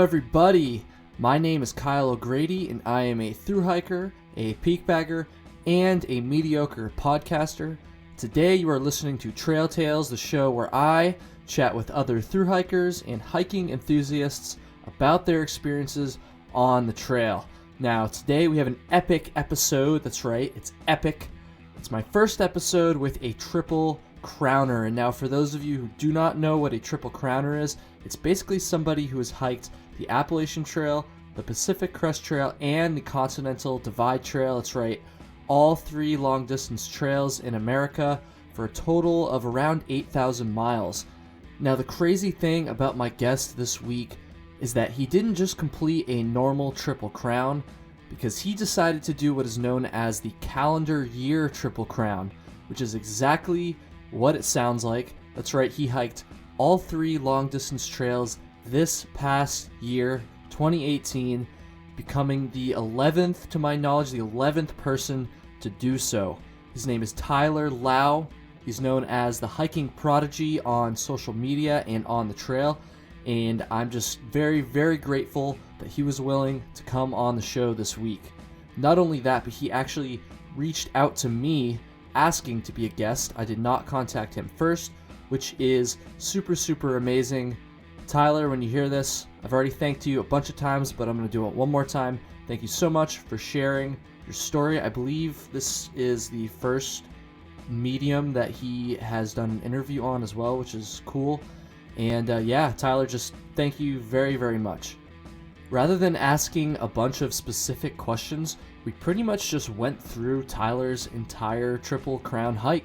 everybody. My name is Kyle O'Grady, and I am a thru hiker, a peak bagger, and a mediocre podcaster. Today, you are listening to Trail Tales, the show where I chat with other thru hikers and hiking enthusiasts about their experiences on the trail. Now, today we have an epic episode. That's right, it's epic. It's my first episode with a triple crowner. And now, for those of you who do not know what a triple crowner is, it's basically somebody who has hiked the Appalachian Trail, the Pacific Crest Trail, and the Continental Divide Trail. That's right, all three long-distance trails in America for a total of around 8,000 miles. Now, the crazy thing about my guest this week is that he didn't just complete a normal triple crown, because he decided to do what is known as the calendar year triple crown, which is exactly what it sounds like. That's right, he hiked all three long-distance trails this past year, 2018, becoming the 11th, to my knowledge, the 11th person to do so. His name is Tyler Lau. He's known as the Hiking Prodigy on social media and on the trail, and I'm just very, very grateful that he was willing to come on the show this week. Not only that, but he actually reached out to me asking to be a guest. I did not contact him first, which is super, super amazing. Tyler, when you hear this, I've already thanked you a bunch of times, but I'm going to do it one more time. Thank you so much for sharing your story. I believe this is the first medium that he has done an interview on as well, which is cool. And Tyler, just thank you very, very much. Rather than asking a bunch of specific questions, we pretty much just went through Tyler's entire Triple Crown hike,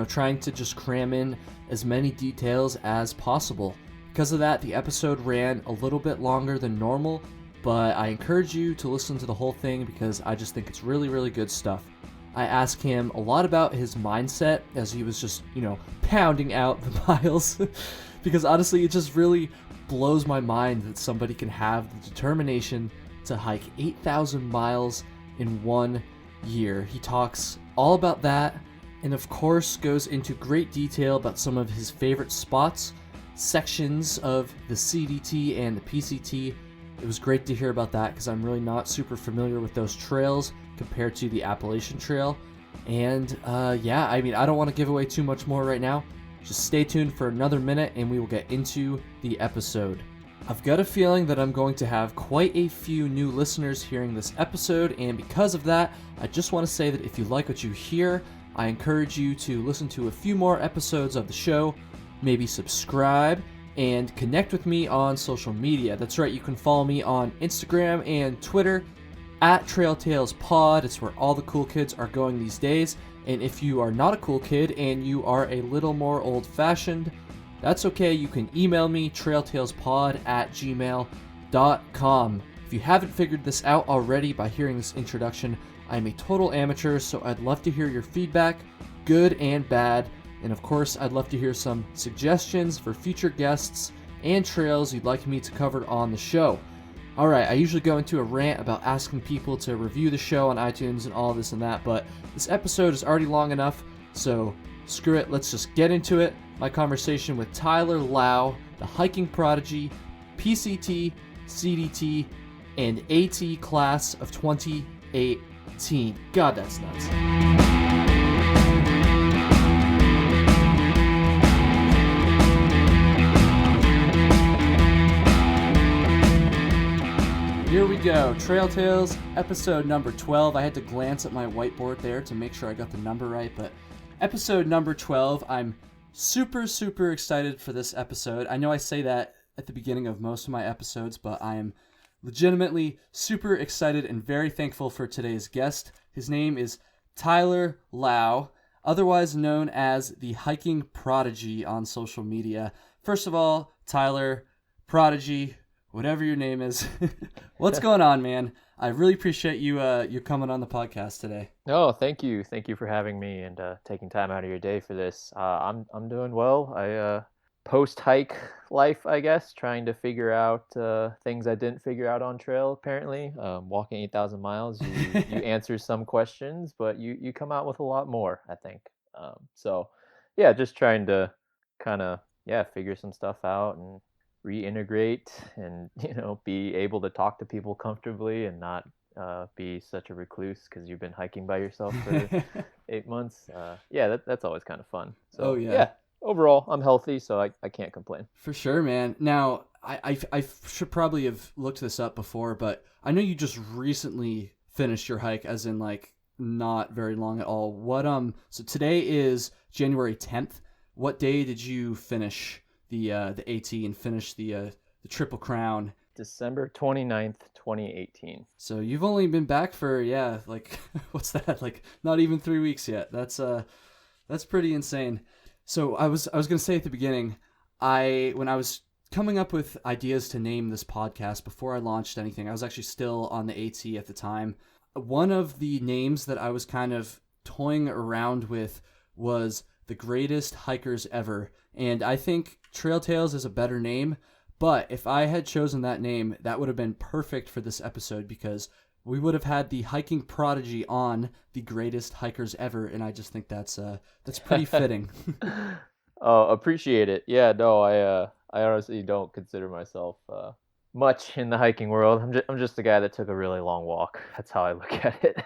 trying to just cram in as many details as possible. Because of that, the episode ran a little bit longer than normal, but I encourage you to listen to the whole thing because I just think it's really, really good stuff. I asked him a lot about his mindset as he was just, pounding out the miles, because honestly, it just really blows my mind that somebody can have the determination to hike 8,000 miles in 1 year. He talks all about that, and of course goes into great detail about some of his favorite spots, sections of the CDT and the PCT. It was great to hear about that because I'm really not super familiar with those trails compared to the Appalachian Trail. And I don't want to give away too much more right now. Just stay tuned for another minute and we will get into the episode. I've got a feeling that I'm going to have quite a few new listeners hearing this episode, and because of that, I just want to say that if you like what you hear, I encourage you to listen to a few more episodes of the show, maybe subscribe, and connect with me on social media. That's right, you can follow me on Instagram and Twitter at TrailTalesPod. It's where all the cool kids are going these days. And if you are not a cool kid and you are a little more old-fashioned, that's okay. You can email me, trailtalespod@gmail.com. If you haven't figured this out already by hearing this introduction, I'm a total amateur, so I'd love to hear your feedback, good and bad. And of course, I'd love to hear some suggestions for future guests and trails you'd like me to cover on the show. Alright, I usually go into a rant about asking people to review the show on iTunes and all this and that, but this episode is already long enough, so screw it, let's just get into it. My conversation with Tyler Lau, the Hiking Prodigy, PCT, CDT, and AT class of 2018. God, that's nuts. Here we go, Trail Tales, episode number 12. I had to glance at my whiteboard there to make sure I got the number right, but episode number 12, I'm super, super excited for this episode. I know I say that at the beginning of most of my episodes, but I am legitimately super excited and very thankful for today's guest. His name is Tyler Lau, otherwise known as the Hiking Prodigy on social media. First of all, Tyler, Prodigy, whatever your name is, what's going on, man? I really appreciate you coming on the podcast today. Oh, thank you. Thank you for having me and taking time out of your day for this. I'm doing well. I post-hike life, I guess, trying to figure out things I didn't figure out on trail, apparently. Walking 8,000 miles, you answer some questions, but you come out with a lot more, I think. Just trying to kind of, figure some stuff out and reintegrate and be able to talk to people comfortably and not be such a recluse because you've been hiking by yourself for 8 months. Yeah, that's always kind of fun. Oh So yeah. yeah, overall I'm healthy, so I can't complain. For sure, man. Now, I should probably have looked this up before, but I know you just recently finished your hike, as in like not very long at all. So today is January 10th. What day did you finish the AT and finish the Triple Crown? December 29th, 2018. So you've only been back for, yeah, like what's that? Like not even 3 weeks yet. That's pretty insane. So I was gonna say at the beginning, when I was coming up with ideas to name this podcast before I launched anything, I was actually still on the AT at the time. One of the names that I was kind of toying around with was the greatest hikers ever, and I think Trail Tales is a better name. But if I had chosen that name, that would have been perfect for this episode because we would have had the Hiking Prodigy on the greatest hikers ever, and I just think that's pretty fitting. Oh, appreciate it. Yeah, no, I honestly don't consider myself much in the hiking world. I'm just a guy that took a really long walk. That's how I look at it.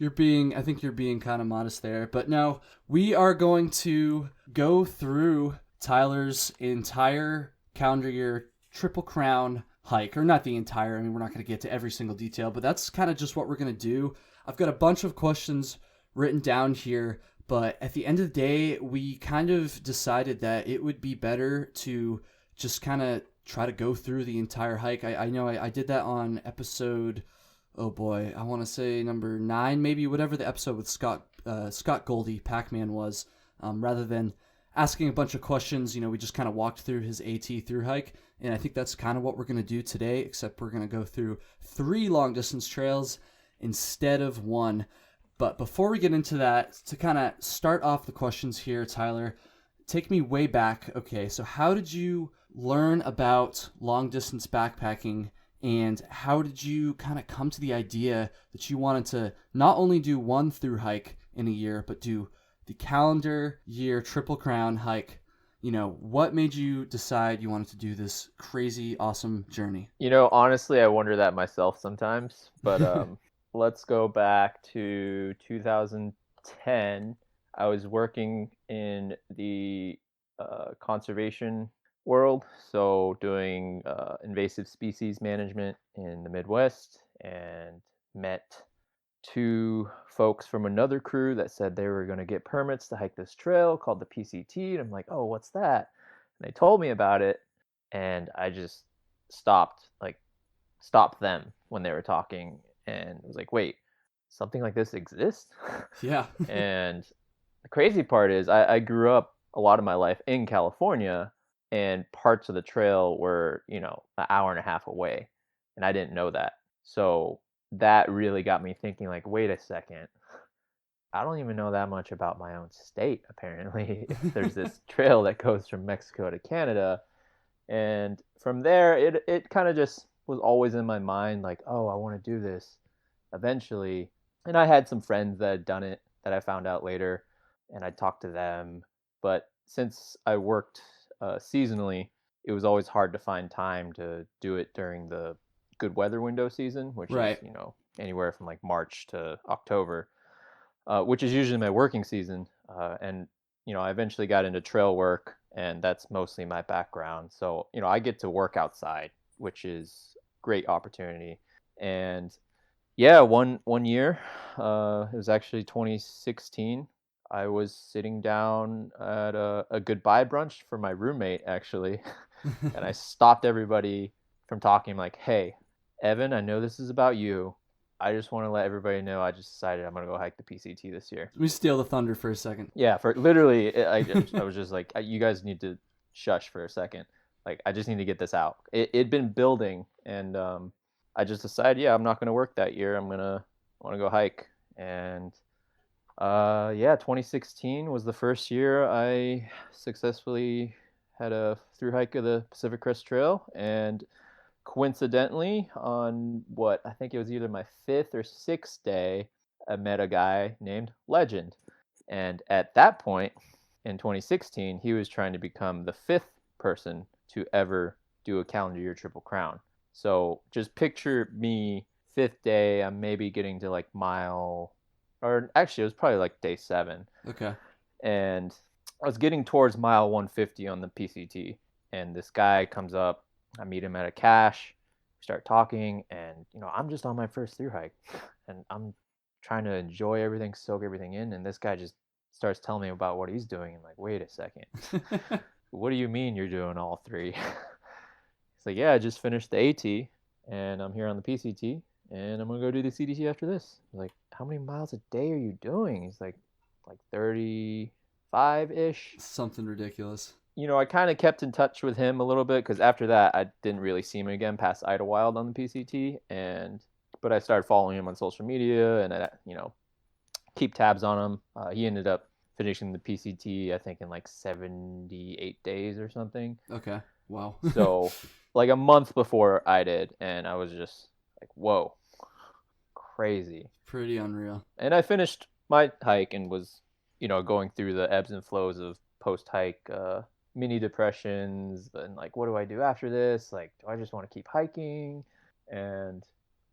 I think you're being kind of modest there. But no, we are going to go through Tyler's entire calendar year Triple Crown hike, or not the entire. I mean, we're not going to get to every single detail, but that's kind of just what we're going to do. I've got a bunch of questions written down here, but at the end of the day, we kind of decided that it would be better to just kind of try to go through the entire hike. I know I did that on episode, oh boy, I want to say number 9, maybe, whatever the episode with Scott Goldie, Pac-Man, was. Rather than asking a bunch of questions, we just kind of walked through his AT through hike. And I think that's kind of what we're going to do today, except we're going to go through 3 long distance trails instead of 1. But before we get into that, to kind of start off the questions here, Tyler, take me way back. Okay, so how did you learn about long distance backpacking, and how did you kind of come to the idea that you wanted to not only do 1 through hike in a year, but do the calendar year Triple Crown hike? What made you decide you wanted to do this crazy, awesome journey? Honestly, I wonder that myself sometimes, but let's go back to 2010. I was working in the conservation world, so doing invasive species management in the Midwest, and met 2 folks from another crew that said they were going to get permits to hike this trail called the PCT. And I'm like, oh, what's that? And they told me about it, and I just stopped them when they were talking, and was like, wait, something like this exists? Yeah. And the crazy part is I grew up a lot of my life in California, and parts of the trail were, an hour and a half away, and I didn't know that. So that really got me thinking, like, wait a second, I don't even know that much about my own state, apparently, if there's this trail that goes from Mexico to Canada. And from there, it kind of just was always in my mind, like, oh, I want to do this eventually. And I had some friends that had done it that I found out later, and I talked to them. But since I worked seasonally, it was always hard to find time to do it during the good weather window season, which is, Right. anywhere from like March to October, which is usually my working season. And I eventually got into trail work, and that's mostly my background. So I get to work outside, which is great opportunity. And yeah, one year, it was actually 2016. I was sitting down at a goodbye brunch for my roommate, actually, and I stopped everybody from talking. I'm like, hey, Evan, I know this is about you. I just want to let everybody know I just decided I'm going to go hike the PCT this year. Let me steal the thunder for a second. Yeah, for literally, I was just like, you guys need to shush for a second. Like, I just need to get this out. It'd been building, and I just decided, yeah, I'm not going to work that year. I want to go hike. And yeah, 2016 was the first year I successfully had a through hike of the Pacific Crest Trail. And coincidentally, on what I think it was either my 5th or 6th day, I met a guy named Legend. And at that point in 2016, he was trying to become the 5th person to ever do a calendar year Triple Crown. So just picture me 5th day, I'm maybe getting to like mile, or actually it was probably like day 7. Okay. And I was getting towards mile 150 on the PCT, and this guy comes up. I meet him at a cache. We start talking, and I'm just on my first through hike, and I'm trying to enjoy everything, soak everything in, and this guy just starts telling me about what he's doing. And like, wait a second, what do you mean you're doing all 3? He's like, yeah, I just finished the AT, and I'm here on the PCT, and I'm gonna go do the CDT after this. I'm like, how many miles a day are you doing? He's like 35-ish. Something ridiculous. I kind of kept in touch with him a little bit because after that, I didn't really see him again past Idlewild on the PCT, but I started following him on social media, and I keep tabs on him. He ended up finishing the PCT, I think, in like 78 days or something. Okay. Wow. So like a month before I did, and I was just like, whoa, crazy. Pretty unreal. And I finished my hike and was, going through the ebbs and flows of post-hike mini depressions and like, what do I do after this? Like, do I just want to keep hiking? And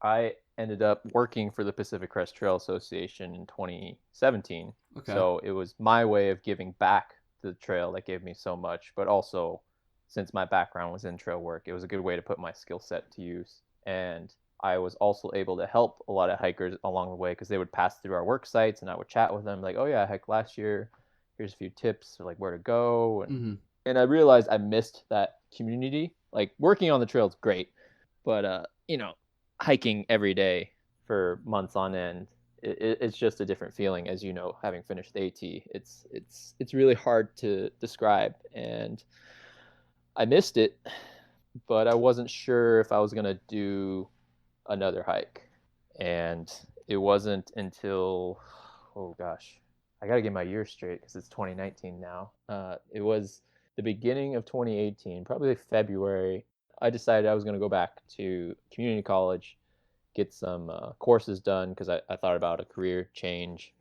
I ended up working for the Pacific Crest Trail Association in 2017. Okay. So it was my way of giving back to the trail that gave me so much, but also since my background was in trail work, it was a good way to put my skill set to use. And I was also able to help a lot of hikers along the way because they would pass through our work sites and I would chat with them like, oh yeah, I hiked last year. Here's a few tips for like where to go. And I realized I missed that community. Like working on the trail is great, but hiking every day for months on end, it's just a different feeling, as having finished the AT. It's really hard to describe, and I missed it, but I wasn't sure if I was gonna do another hike. And it wasn't until, oh gosh, I gotta get my year straight because it's 2019 now. It was the beginning of 2018, probably February. I decided I was gonna go back to community college, get some courses done because I thought about a career change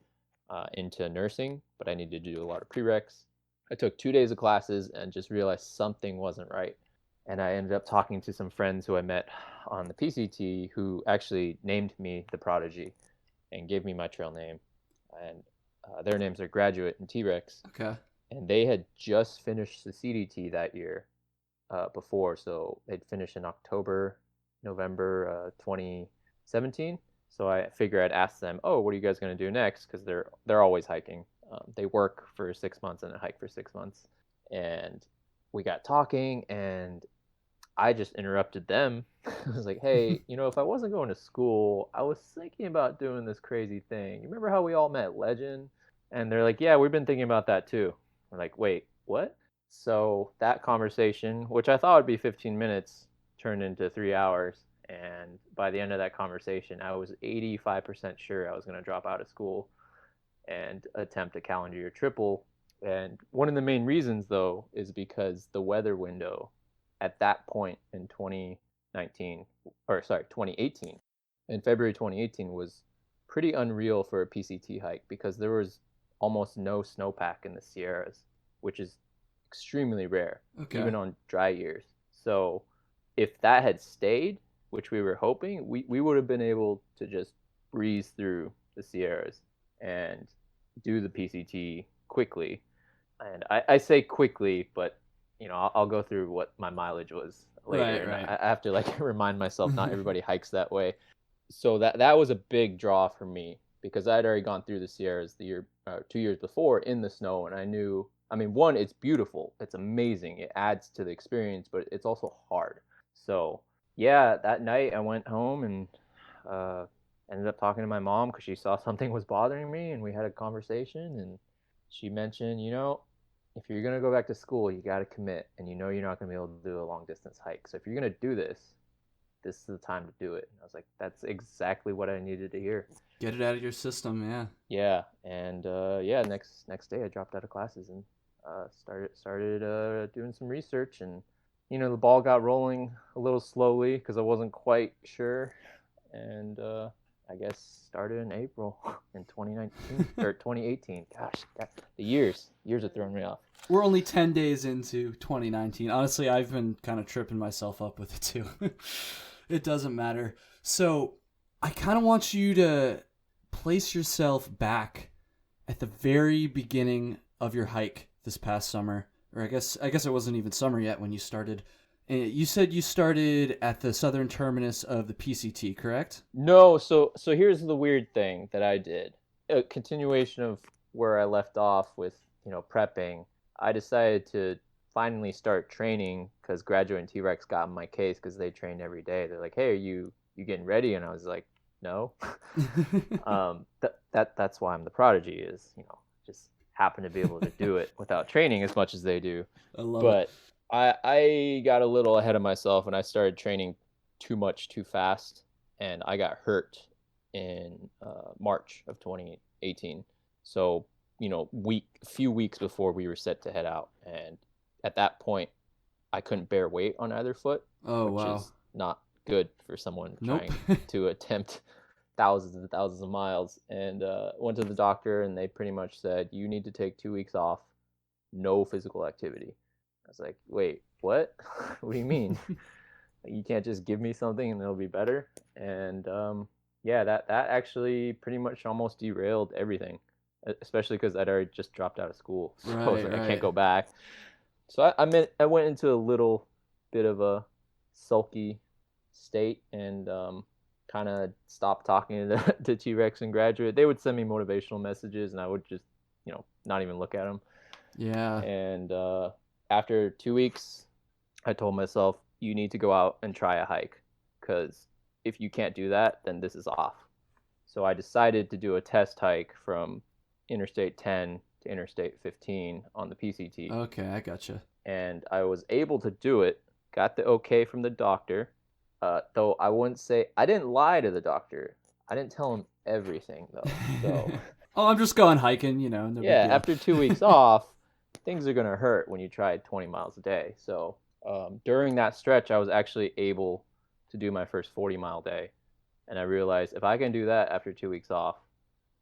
into nursing, but I needed to do a lot of prereqs. I took 2 days of classes and just realized something wasn't right. And I ended up talking to some friends who I met on the PCT who actually named me the Prodigy and gave me my trail name. And their names are Graduate and T-Rex. Okay. And they had just finished the CDT that year before. So they'd finished in October, November 2017. So I figured I'd ask them, oh, what are you guys going to do next? Because they're always hiking. They work for 6 months and hike for 6 months. And we got talking, and I just interrupted them. I was like, hey, if I wasn't going to school, I was thinking about doing this crazy thing. You remember how we all met Legend? And they're like, yeah, we've been thinking about that too. I'm like, wait, what? So that conversation, which I thought would be 15 minutes, turned into 3 hours. And by the end of that conversation, I was 85% sure I was going to drop out of school and attempt a calendar year triple. And one of the main reasons, though, is because the weather window at that point in 2018, in February 2018 was pretty unreal for a PCT hike because there was almost no snowpack in the Sierras, which is extremely rare, even on dry years. So if that had stayed, which we were hoping, we would have been able to just breeze through the Sierras and do the PCT quickly. And I say quickly, but I'll go through what my mileage was later. Right. I have to like remind myself not everybody hikes that way. So that was a big draw for me because I'd already gone through the Sierras the year 2 years before in the snow, and I knew. I mean, one, it's beautiful, it's amazing, it adds to the experience, but it's also hard. So yeah, that night I went home and ended up talking to my mom because she saw something was bothering me, and we had a conversation, and she mentioned, if you're going to go back to school, you got to commit, and you're not going to be able to do a long distance hike. So if you're going to do this, this is the time to do it. And I was like, that's exactly what I needed to hear. Get it out of your system, yeah. Yeah, and next day I dropped out of classes and started doing some research, and the ball got rolling a little slowly because I wasn't quite sure, and I guess started in April in 2019 or 2018. Gosh, the years are throwing me off. We're only 10 days into 2019. Honestly, I've been kind of tripping myself up with it too. It doesn't matter. So I kind of want you to place yourself back at the very beginning of your hike this past summer. Or I guess it wasn't even summer yet when you started. You said you started at the southern terminus of the PCT, correct? No, so here's the weird thing that I did. A continuation of where I left off with, prepping. I decided to finally start training because Graduate and T-Rex got in my case because they trained every day. They're like, "Hey, are you getting ready?" And I was like, "No." That's why I'm the prodigy, is, just happen to be able to do it without training as much as they do. I love But it. I got a little ahead of myself and I started training too much too fast, and I got hurt in March of 2018. So, few weeks before we were set to head out, and at that point, I couldn't bear weight on either foot, Oh, which wow. is not good for someone Nope. trying to attempt thousands and thousands of miles. And went to the doctor, and they pretty much said, "You need to take 2 weeks off, no physical activity." I was like, "Wait, what? What do you mean? You can't just give me something and it'll be better?" And yeah, that actually pretty much almost derailed everything, especially because I'd already just dropped out of school, so I was Right, like, I can't right. go back. So I went into a little bit of a sulky state, and kind of stopped talking to T-Rex and Graduate. They would send me motivational messages, and I would just, not even look at them. Yeah. And after 2 weeks, I told myself, you need to go out and try a hike, because if you can't do that, then this is off. So I decided to do a test hike from Interstate 10 to Interstate 15 on the PCT. Okay, I gotcha. And I was able to do it, got the okay from the doctor. Though I wouldn't say, I didn't lie to the doctor. I didn't tell him everything, though. So Oh, I'm just going hiking, no big yeah, deal. after 2 weeks off, things are going to hurt when you try 20 miles a day. So during that stretch, I was actually able to do my first 40-mile day. And I realized if I can do that after 2 weeks off,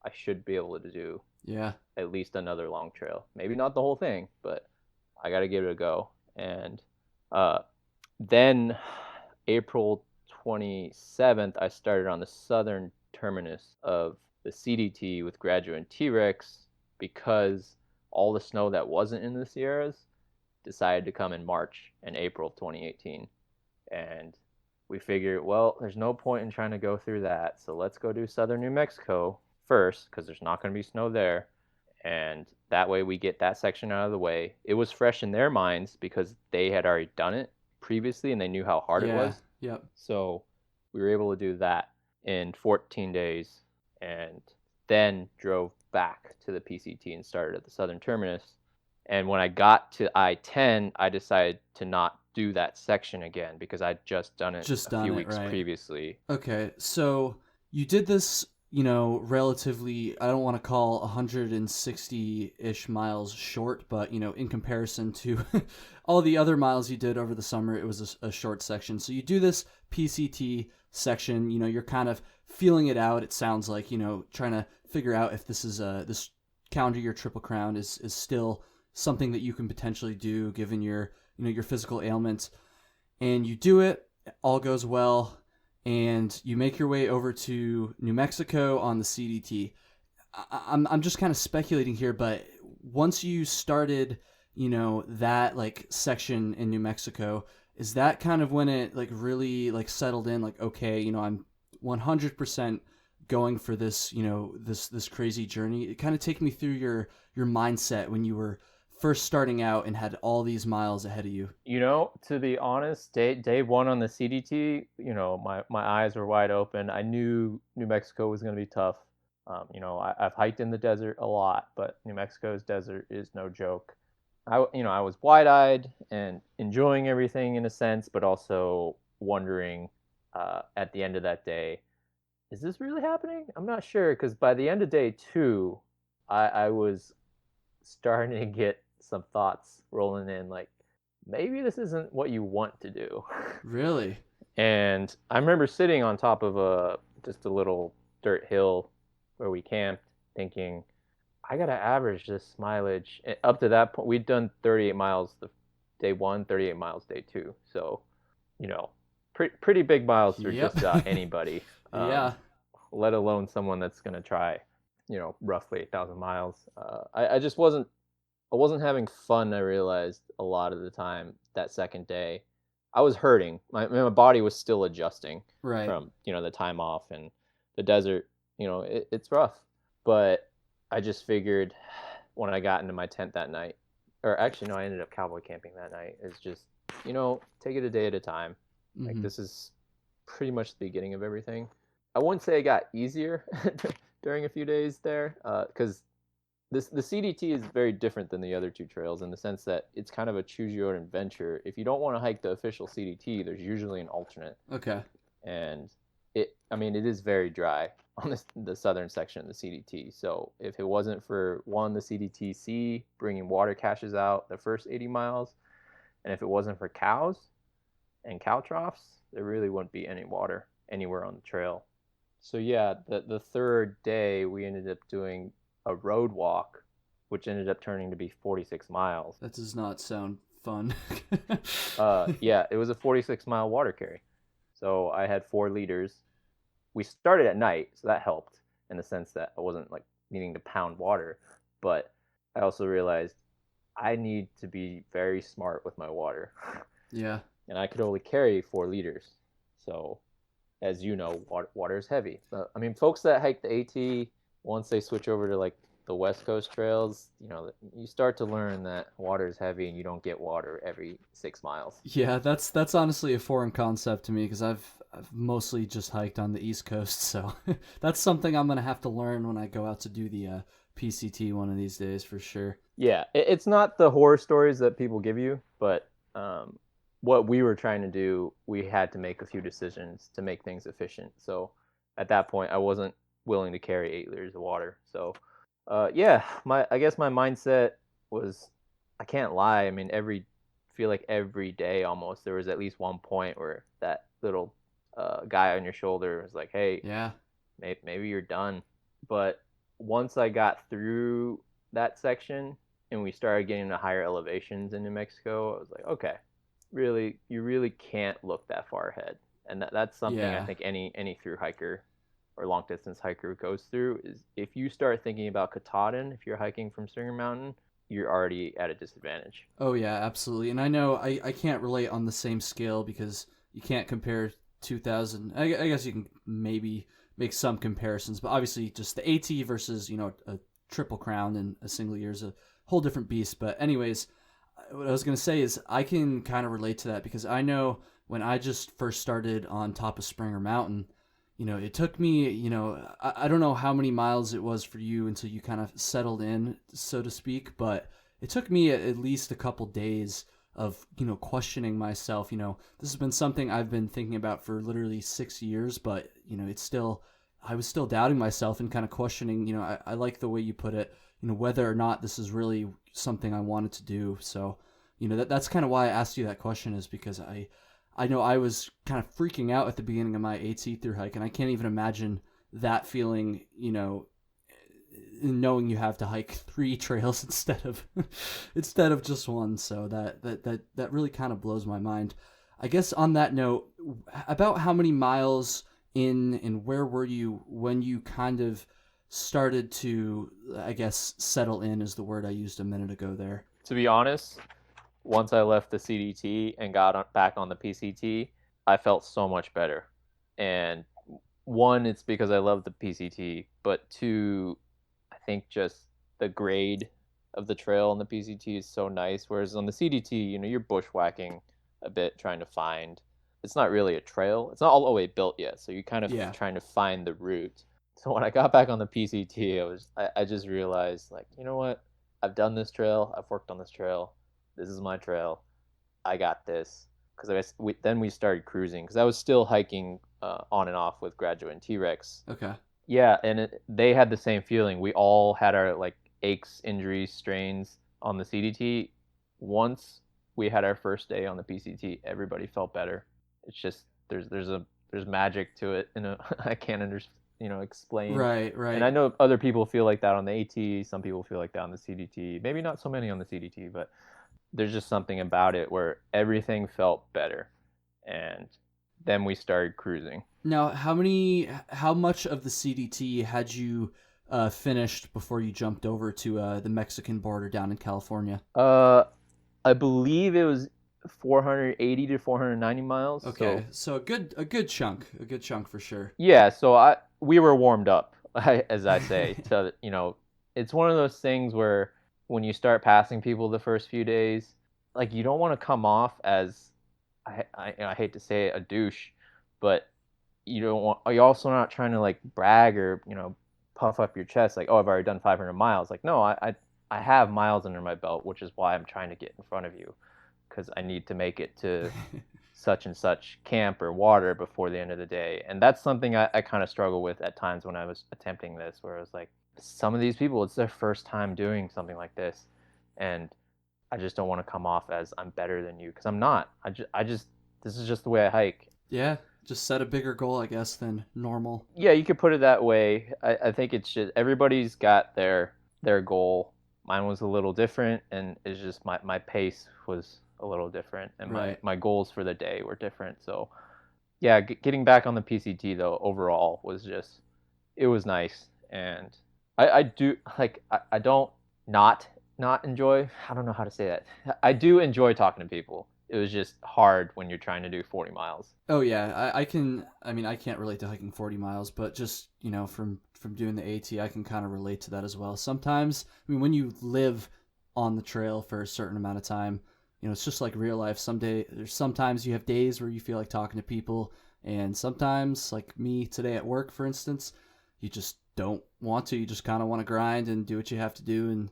I should be able to do Yeah. at least another long trail. Maybe not the whole thing, but I got to give it a go. And uh, then April 27th, I started on the southern terminus of the CDT with Graduate and T-Rex, because all the snow that wasn't in the Sierras decided to come in March and April of 2018. And we figured, well, there's no point in trying to go through that, so let's go do southern New Mexico first, because there's not going to be snow there. And that way we get that section out of the way. It was fresh in their minds because they had already done it previously and they knew how hard it Yeah. was. Yep. So we were able to do that in 14 days, and then drove back to the PCT and started at the southern terminus. And when I got to I-10, I decided to not do that section again because I'd just done it Just a done few it, weeks right. previously. Okay, so you did this, relatively, I don't want to call 160-ish miles short, but, in comparison to all the other miles you did over the summer, it was a short section. So you do this PCT section, you're kind of feeling it out. It sounds like, trying to figure out if this is this calendar year Triple Crown is still something that you can potentially do given your, your physical ailments. And you do it, all goes well, and you make your way over to New Mexico on the CDT. I'm just kind of speculating here, but once you started, that like section in New Mexico, is that kind of when it like really like settled in? Like, okay, I'm 100% going for this, this crazy journey. It kind of take me through your mindset when you were first starting out and had all these miles ahead of you. To be honest, day one on the CDT, my eyes were wide open. I knew New Mexico was going to be tough. I've hiked in the desert a lot, but New Mexico's desert is no joke. I was wide-eyed and enjoying everything in a sense, but also wondering at the end of that day, is this really happening? I'm not sure, because by the end of day two, I was starting to get some thoughts rolling in, like, maybe this isn't what you want to do. Really? And I remember sitting on top of just a little dirt hill where we camped, thinking, I got to average this mileage. And up to that point, we'd done 38 miles the day one, 38 miles day two. So, pretty big miles for Yep. just about anybody, Yeah. let alone someone that's going to try, roughly 8,000 miles. I just I wasn't having fun, I realized, a lot of the time that second day. I was hurting. My body was still adjusting Right. from, the time off and the desert. It's rough. But I just figured when I got into my tent that night, or actually, no, I ended up cowboy camping that night, is just, take it a day at a time. Like, Mm-hmm. this is pretty much the beginning of everything. I wouldn't say it got easier during a few days there, because the CDT is very different than the other two trails in the sense that it's kind of a choose your own adventure. If you don't want to hike the official CDT, there's usually an alternate, Okay. and it is very dry on the southern section of the CDT. So if it wasn't for the CDTC bringing water caches out the first 80 miles, and if it wasn't for cows and cow troughs, there really wouldn't be any water anywhere on the trail. So yeah, the third day we ended up doing a road walk, which ended up turning to be 46 miles. That does not sound fun. Yeah, it was a 46-mile water carry. So I had 4 liters. We started at night, so that helped in the sense that I wasn't like needing to pound water. But I also realized I need to be very smart with my water. Yeah. And I could only carry 4 liters. So, as you know, water is heavy. But, folks that hike the AT, once they switch over to like the West Coast trails, you start to learn that water is heavy and you don't get water every 6 miles. Yeah, that's honestly a foreign concept to me because I've mostly just hiked on the East Coast, so that's something I'm gonna have to learn when I go out to do the PCT one of these days for sure. Yeah, it's not the horror stories that people give you, but what we were trying to do, we had to make a few decisions to make things efficient. So at that point, I wasn't willing to carry 8 liters of water. So yeah, I guess my mindset was, I can't lie. Feel like every day almost there was at least one point where that little guy on your shoulder was like, "Hey, Yeah. maybe you're done." But once I got through that section and we started getting to higher elevations in New Mexico, I was like, okay, you really can't look that far ahead. And that's something I Yeah. think any through hiker or long distance hiker goes through is if you start thinking about Katahdin, if you're hiking from Stringer Mountain, you're already at a disadvantage. Oh yeah, absolutely. And I know I can't relate on the same scale because you can't compare 2000. I guess you can maybe make some comparisons, but obviously just the AT versus a triple crown in a single year is a whole different beast. But anyways, what I was gonna say is I can kind of relate to that because I know when I just first started on top of Springer Mountain, it took me, I don't know how many miles it was for you until you kind of settled in, so to speak, but it took me at least a couple days of, questioning myself. This has been something I've been thinking about for literally 6 years, but, I was still doubting myself and kind of questioning, I like the way you put it, whether or not this is really something I wanted to do. So, that's kind of why I asked you that question is because I know I was kind of freaking out at the beginning of my AT through hike, and I can't even imagine that feeling, knowing you have to hike 3 trails instead of just one. So that really kind of blows my mind. I guess on that note, about how many miles in and where were you when you kind of started to, I guess, settle in is the word I used a minute ago there. To be honest, once I left the CDT and back on the PCT, I felt so much better. And one, it's because I love the PCT, but two, I think just the grade of the trail on the PCT is so nice. Whereas on the CDT, you're bushwhacking a bit trying to find. It's not really a trail. It's not all the way built yet, so you're kind of Yeah. trying to find the route. So when I got back on the PCT, I just realized, like, you know what? I've done this trail. I've worked on this trail. This is my trail. I got this. Because then we started cruising because I was still hiking on and off with Graduate and T-Rex. Okay. Yeah, and they had the same feeling. We all had our like aches, injuries, strains on the CDT. Once we had our first day on the PCT, everybody felt better. It's just there's magic to it. I can't explain. Right, And I right. know other people feel like that on the AT. Some people feel like that on the CDT. Maybe not so many on the CDT, but there's just something about it where everything felt better. And then we started cruising. Now, how much of the CDT had you finished before you jumped over to the Mexican border down in California? Uh, I believe it was 480 to 490 miles. Okay, so a good chunk for sure. Yeah, so we were warmed up, as I say, to it's one of those things where when you start passing people the first few days, like you don't want to come off as I hate to say it, a douche, but you don't want. You're also not trying to like brag or puff up your chest like, oh, I've already done 500 miles. Like, no, I have miles under my belt, which is why I'm trying to get in front of you because I need to make it to such and such camp or water before the end of the day. And that's something I kind of struggle with at times when I was attempting this, where I was like, some of these people, it's their first time doing something like this. And I just don't want to come off as I'm better than you because I'm not. This is just the way I hike. Yeah, just set a bigger goal, I guess, than normal. Yeah, you could put it that way. I think it's just everybody's got their goal. Mine was a little different, and it's just my pace was a little different, and Right. my goals for the day were different. So yeah, getting back on the PCT though overall was just it was nice, and I do like I don't not not enjoy. I don't know how to say that. I do enjoy talking to people. It was just hard when you're trying to do 40 miles. Oh yeah, I can. I mean, I can't relate to hiking 40 miles, but just from doing the AT, I can kind of relate to that as well. Sometimes, I mean, when you live on the trail for a certain amount of time, it's just like real life. There's sometimes you have days where you feel like talking to people, and sometimes, like me today at work, for instance, you just don't want to. You just kind of want to grind and do what you have to do, and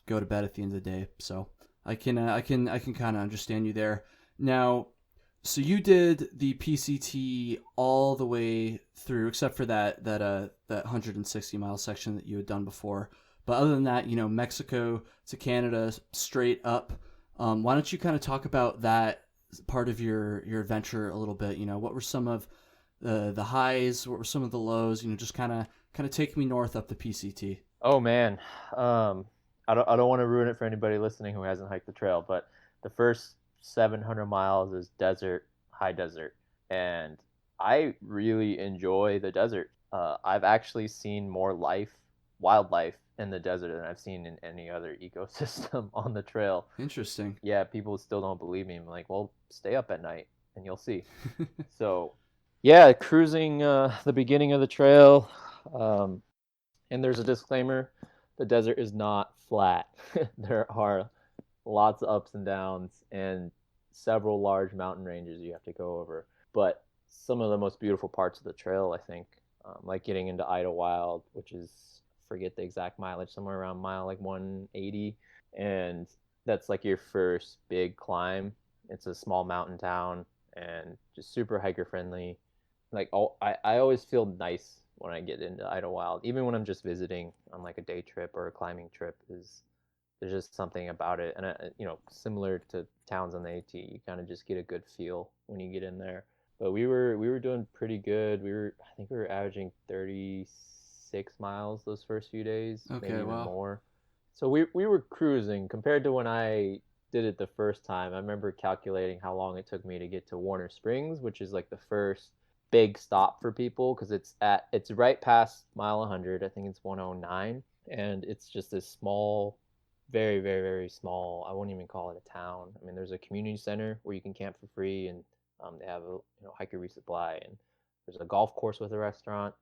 go to bed at the end of the day. So I can kind of understand you there. Now, so you did the PCT all the way through, except for that 160-mile section that you had done before. But other than that, Mexico to Canada straight up. Why don't you kind of talk about that part of your adventure a little bit? What were some of the highs? What were some of the lows? Just kind of take me north up the PCT. Oh man, I don't want to ruin it for anybody listening who hasn't hiked the trail, but the first 700 miles is desert, high desert, and I really enjoy the desert. I've actually seen more wildlife in the desert than I've seen in any other ecosystem on the trail. Interesting. Yeah, people still don't believe me. I'm like, well, stay up at night and you'll see. So, yeah, cruising the beginning of the trail. Um, and there's a disclaimer: the desert is not flat. There are lots of ups and downs and several large mountain ranges you have to go over. But some of the most beautiful parts of the trail, I think, like getting into Idlewild, which is forget the exact mileage, somewhere around mile like 180, and that's like your first big climb. It's a small mountain town and just super hiker friendly. Like I always feel nice when I get into Idlewild, even when I'm just visiting on like a day trip or a climbing trip. Is there's just something about it, and similar to towns on the AT, you kind of just get a good feel when you get in there. But we were doing pretty good. I think we were averaging 36 miles those first few days, maybe Okay, even wow. more. So we were cruising compared to when I did it the first time. I remember calculating how long it took me to get to Warner Springs, which is like the first big stop for people because it's right past mile 100. I think it's 109, and it's just this small, very very very small. I won't even call it a town. I mean, there's a community center where you can camp for free, and they have a hiker resupply, and there's a golf course with a restaurant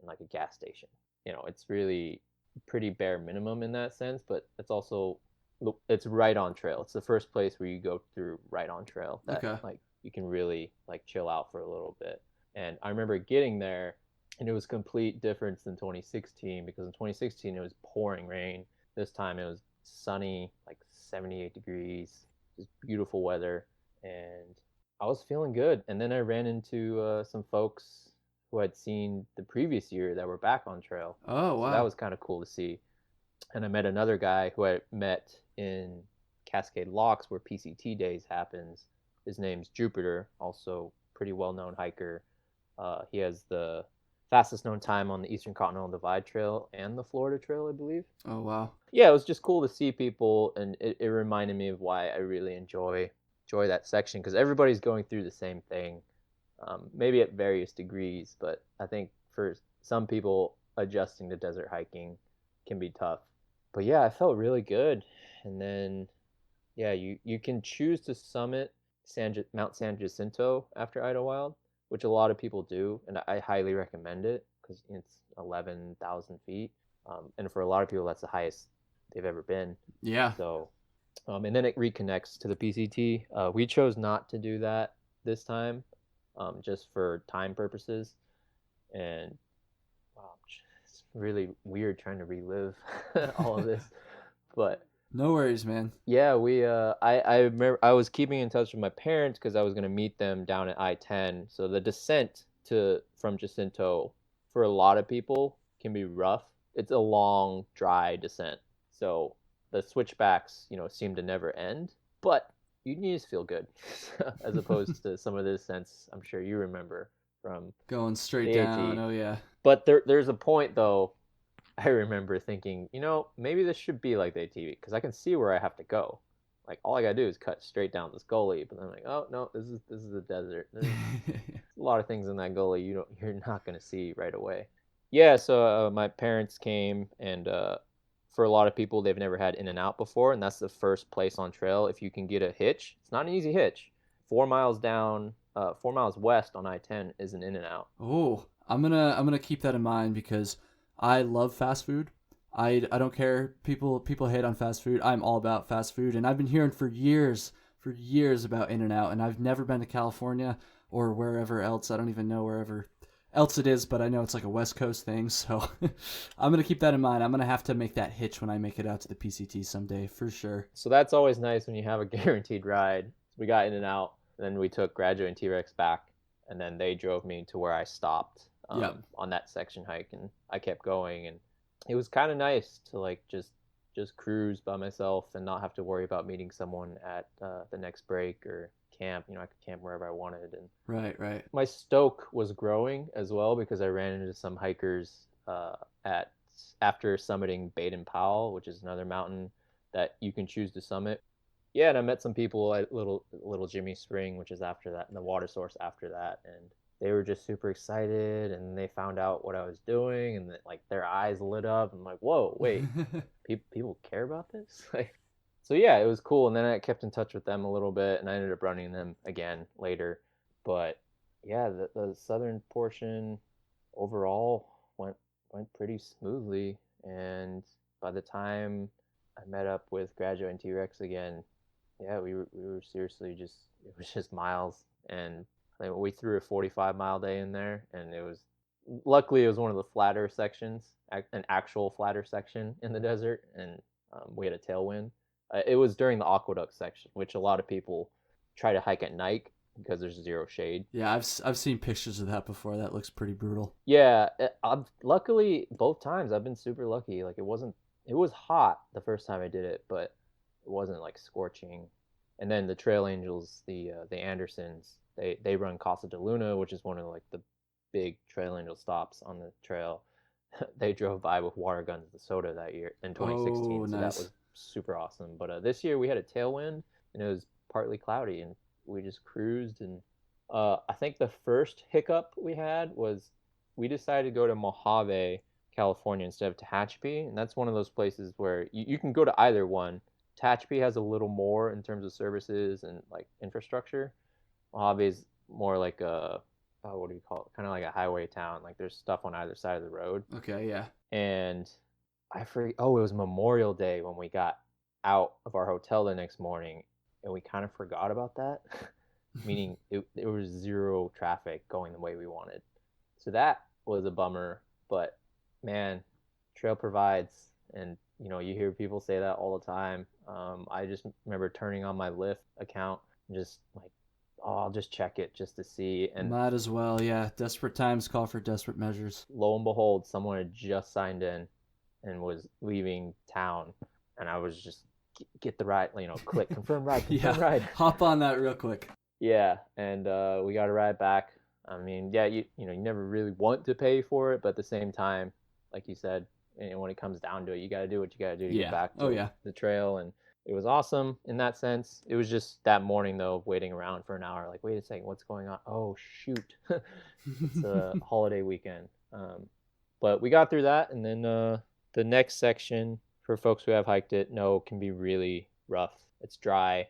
and like a gas station. It's really pretty bare minimum in that sense, but it's right on trail. It's the first place where you go through right on trail that Okay. like you can really like chill out for a little bit. And I remember getting there, and it was complete difference than 2016 because in 2016 it was pouring rain. This time it was sunny, like 78 degrees, just beautiful weather, and I was feeling good. And then I ran into some folks who I'd seen the previous year that were back on trail, Oh, so that wow. was kind of cool to see. And I met another guy who I met in Cascade Locks where PCT days happens. His name's Jupiter, also pretty well known hiker. He has the fastest known time on the Eastern Continental Divide Trail and the Florida Trail, I believe. Oh, wow. Yeah, it was just cool to see people, and it reminded me of why I really enjoy that section, because everybody's going through the same thing, maybe at various degrees, but I think for some people, adjusting to desert hiking can be tough. But yeah, I felt really good. And then, yeah, you can choose to summit Mount San Jacinto after Idlewild, which a lot of people do, and I highly recommend it because it's 11,000 feet. And for a lot of people, that's the highest they've ever been. Yeah. So, and then it reconnects to the PCT. We chose not to do that this time, just for time purposes. And wow, it's really weird trying to relive all of this. But No worries, man. yeah, I remember I was keeping in touch with my parents because I was gonna meet them down at I-10. So the descent to from Jacinto for a lot of people can be rough. It's a long, dry descent. So the switchbacks, seem to never end. But you need to feel good, as opposed to some of the descents I'm sure you remember from Going straight the down. AT. Oh, yeah. But there's a point though. I remember thinking, maybe this should be like the ATV because I can see where I have to go. Like all I gotta do is cut straight down this gully. But then I'm like, oh no, this is a desert. There's a lot of things in that gully you're not gonna see right away. Yeah, so my parents came, and for a lot of people, they've never had In and Out before, and that's the first place on trail if you can get a hitch. It's not an easy hitch. 4 miles down, 4 miles west on I-10 is an In and Out. Oh, I'm gonna keep that in mind because I love fast food. I don't care. People hate on fast food. I'm all about fast food, and I've been hearing for years about In and Out, and I've never been to California or wherever else. I don't even know wherever else it is, but I know it's like a West Coast thing. So I'm gonna keep that in mind. I'm gonna have to make that hitch when I make it out to the PCT someday for sure. So that's always nice when you have a guaranteed ride. We got In and Out, and then we took Graduate and T-Rex back, and then they drove me to where I stopped Yep. on that section hike, and I kept going, and it was kind of nice to like just cruise by myself and not have to worry about meeting someone at the next break or camp. I could camp wherever I wanted, and Right. my stoke was growing as well because I ran into some hikers at after summiting Baden Powell, which is another mountain that you can choose to summit. Yeah, and I met some people at little Jimmy Spring, which is after that, and the water source after that, and they were just super excited, and they found out what I was doing, and like their eyes lit up. I'm like, whoa, wait, people care about this? Like, so yeah, it was cool. And then I kept in touch with them a little bit, and I ended up running them again later. But yeah, the southern portion overall went pretty smoothly, and by the time I met up with Graduate and T-Rex again, yeah, we were seriously it was just miles, and like, we threw a 45-mile day in there, and luckily it was one of the flatter sections, an actual flatter section in the desert, and we had a tailwind. It was during the aqueduct section, which a lot of people try to hike at night because there's zero shade. Yeah, I've seen pictures of that before. That looks pretty brutal. Yeah, luckily both times I've been super lucky. Like it was hot the first time I did it, but it wasn't like scorching. And then the Trail Angels, the Andersons, they run Casa de Luna, which is one of like the big Trail Angel stops on the trail. They drove by with water guns and soda that year in 2016, Oh, so nice. that was super awesome. But this year we had a tailwind, and it was partly cloudy, and we just cruised. And I think the first hiccup we had was we decided to go to Mojave, California instead of Tehachapi, and that's one of those places where you can go to either one. Tehachapi has a little more in terms of services and like infrastructure. Mojave is more like a what do you call it? Kind of like a highway town. Like there's stuff on either side of the road. Okay, yeah. And I forget. Oh, it was Memorial Day when we got out of our hotel the next morning, and we kind of forgot about that. Meaning there was zero traffic going the way we wanted. So that was a bummer. But man, trail provides, and you hear people say that all the time. I just remember turning on my Lyft account and just like, oh, I'll just check it just to see. And might as well, yeah. Desperate times call for desperate measures. lo and behold, someone had just signed in and was leaving town, and I was just get the ride, click confirm ride, confirm Yeah, ride. hop on that real quick. Yeah, and we got a ride back. I mean, yeah, you never really want to pay for it, but at the same time, like you said, and when it comes down to it, you got to do what you got to do to get Yeah. back Oh to yeah. the trail. And it was awesome in that sense. It was just that morning though, waiting around for an hour. Like, wait a second, what's going on? Oh shoot, it's a holiday weekend. But we got through that, and then the next section for folks who have hiked it know can be really rough. It's dry.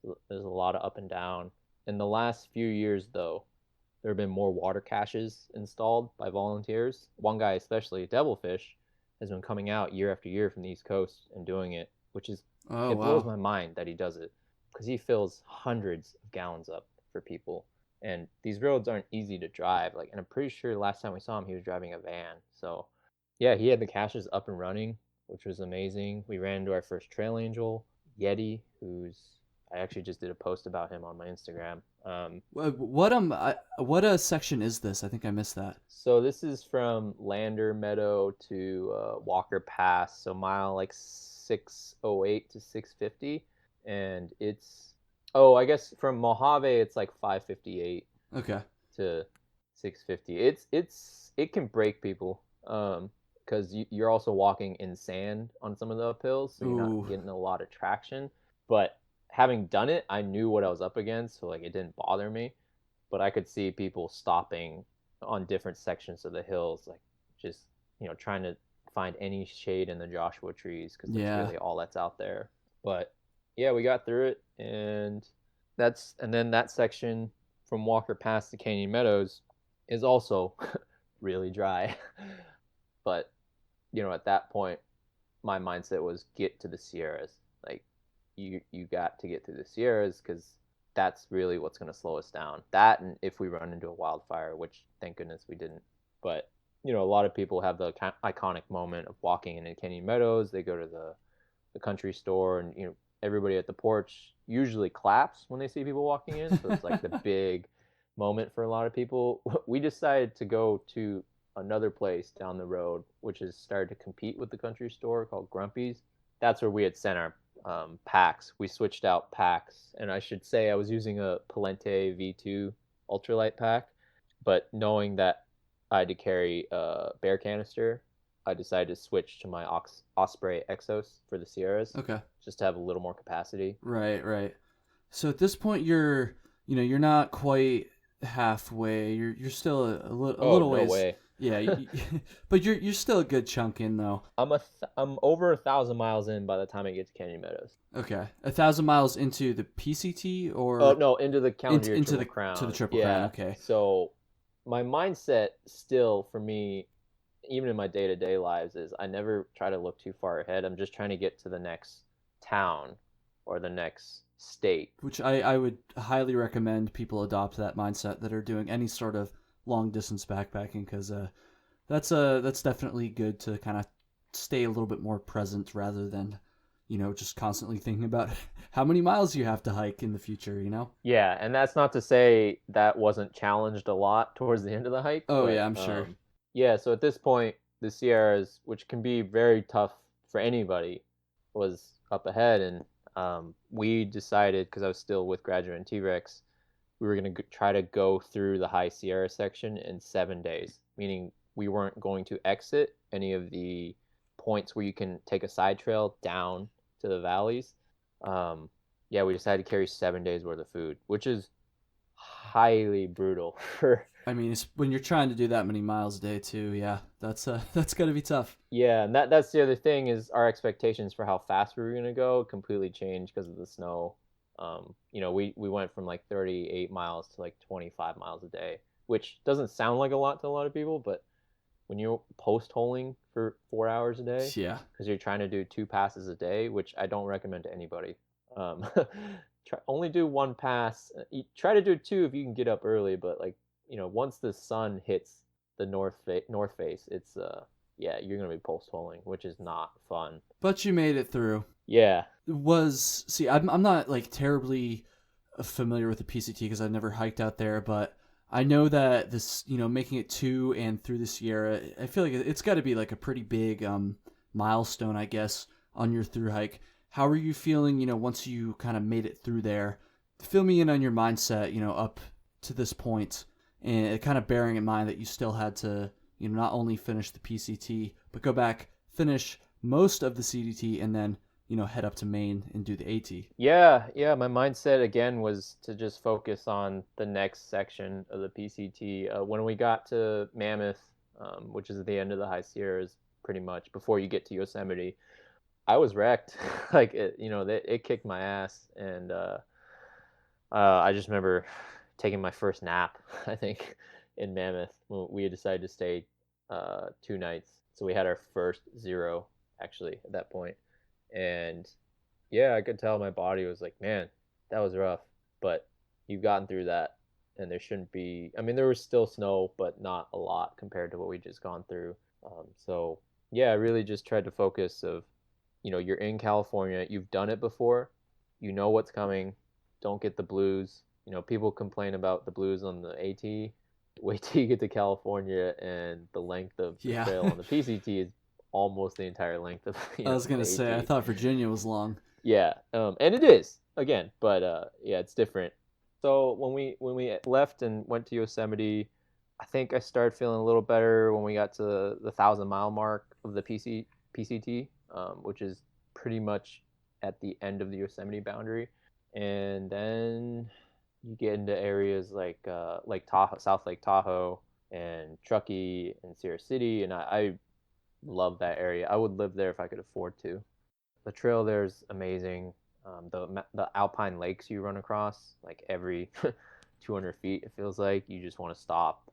There's a lot of up and down. In the last few years, though, there have been more water caches installed by volunteers. One guy, especially, Devilfish, has been coming out year after year from the East Coast and doing it, which is, Oh it blows wow. my mind that he does it because he fills hundreds of gallons up for people. And these roads aren't easy to drive. Like, and I'm pretty sure last time we saw him, he was driving a van. So, yeah, he had the caches up and running, which was amazing. We ran into our first trail angel, Yeti, who's I actually just did a post about him on my Instagram. What a section is this? I think I missed that. So this is from Lander Meadow to Walker Pass, so mile like 608 to 650, and it's I guess from Mojave it's like 558 Okay. to 650. It can break people because you're also walking in sand on some of the uphills, so you're not Ooh. getting a lot of traction. But having done it, I knew what I was up against, so like it didn't bother me. But I could see people stopping on different sections of the hills, like just trying to find any shade in the Joshua trees because that's Yeah. really all that's out there. But yeah, we got through it, and then that section from Walker Pass to Canyon Meadows is also really dry. But at that point, my mindset was get to the Sierras. Like you got to get to the Sierras because that's really what's going to slow us down. That, and if we run into a wildfire, which thank goodness we didn't. But a lot of people have the iconic moment of walking into Canyon Meadows. They go to the country store, and everybody at the porch usually claps when they see people walking in. So it's like the big moment for a lot of people. We decided to go to another place down the road, which has started to compete with the country store, called Grumpy's. That's where we had sent our packs. We switched out packs, and I should say I was using a Palente V2 ultralight pack, but knowing that I had to carry a bear canister, I decided to switch to my Osprey Exos for the Sierras, Okay. just to have a little more capacity. Right, right. So at this point, you're not quite halfway. You're still a little No ways. way. Yeah, but you're still a good chunk in though. I'm over 1,000 miles in by the time I get to Canyon Meadows. Okay, 1,000 miles into the PCT Oh or no, into the calendar year into Triple the Crown. to the Triple Crown. Yeah. Okay. So my mindset still for me, even in my day-to-day lives, is I never try to look too far ahead. I'm just trying to get to the next town or the next state. Which I would highly recommend people adopt that mindset that are doing any sort of long distance backpacking because that's definitely good to kind of stay a little bit more present rather than just constantly thinking about how many miles you have to hike in the future. Yeah, and that's not to say that wasn't challenged a lot towards the end of the hike, Oh yeah, but I'm sure. yeah, so at this point, the Sierras, which can be very tough for anybody, was up ahead, and we decided, because I was still with Graduate and T-Rex, we were going to try to go through the High Sierra section in 7 days, meaning we weren't going to exit any of the points where you can take a side trail down to the valleys. Yeah, we decided to carry 7 days worth of food, which is highly brutal for. I mean, it's, when you're trying to do that many miles a day too, yeah, that's gotta be tough. Yeah, and that's the other thing is our expectations for how fast we were gonna go completely changed because of the snow. We went from like 38 miles to like 25 miles a day, which doesn't sound like a lot to a lot of people, but when you're post holing for 4 hours a day, Yeah. because you're trying to do 2 passes a day, which I don't recommend to anybody. Only do one pass. Try to do two if you can get up early, but like once the sun hits the north face, it's yeah, you're gonna be post holing, which is not fun. But you made it through. Yeah. I'm not like terribly familiar with the PCT because I've never hiked out there, but I know that this, making it to and through the Sierra, I feel like it's got to be like a pretty big milestone, I guess, on your through hike. How are you feeling, once you kind of made it through there? Fill me in on your mindset, up to this point. and kind of bearing in mind that you still had to, not only finish the PCT, but go back, finish most of the CDT, and then, head up to Maine and do the AT. Yeah, my mindset again was to just focus on the next section of the PCT. When we got to Mammoth, which is at the end of the High Sierras, pretty much before you get to Yosemite, I was wrecked. Like it kicked my ass, and I just remember taking my first nap, I think, in Mammoth when we had decided to stay 2 nights. So we had our first 0 actually at that point. And yeah, I could tell my body was like, man, that was rough, but you've gotten through that, and there shouldn't be. I mean, there was still snow, but not a lot compared to what we just gone through. So yeah, I really just tried to focus of, you're in California, you've done it before, you know what's coming, don't get the blues. People complain about the blues on the AT. Wait till you get to California, and the length of the trail on the PCT is almost the entire length of I was gonna say, I thought Virginia was long. Yeah, and it is again, but yeah, it's different. So when we left and went to Yosemite, I think I started feeling a little better when we got to the 1,000-mile mark of the PCT, which is pretty much at the end of the Yosemite boundary, and then you get into areas like Lake Tahoe, South Lake Tahoe, and Truckee and Sierra City, and I love that area. I would live there if I could afford to. The trail there is amazing. The alpine lakes you run across, like every 200 feet, it feels like you just want to stop.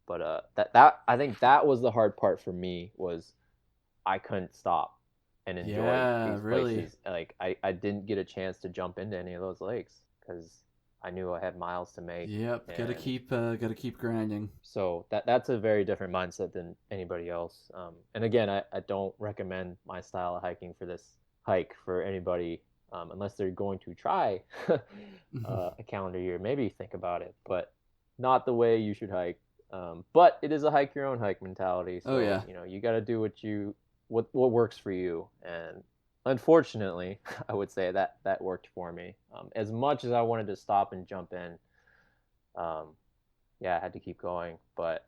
But that I think that was the hard part for me, was I couldn't stop and enjoy these places. Like I didn't get a chance to jump into any of those lakes because I knew I had miles to make. Yep, gotta keep grinding. So that's a very different mindset than anybody else. And again, I don't recommend my style of hiking for this hike for anybody, unless they're going to try a calendar year. Maybe think about it, but not the way you should hike. But it is a hike your own hike mentality. So you got to do what works for you. And unfortunately, I would say that worked for me. As much as I wanted to stop and jump in, I had to keep going. But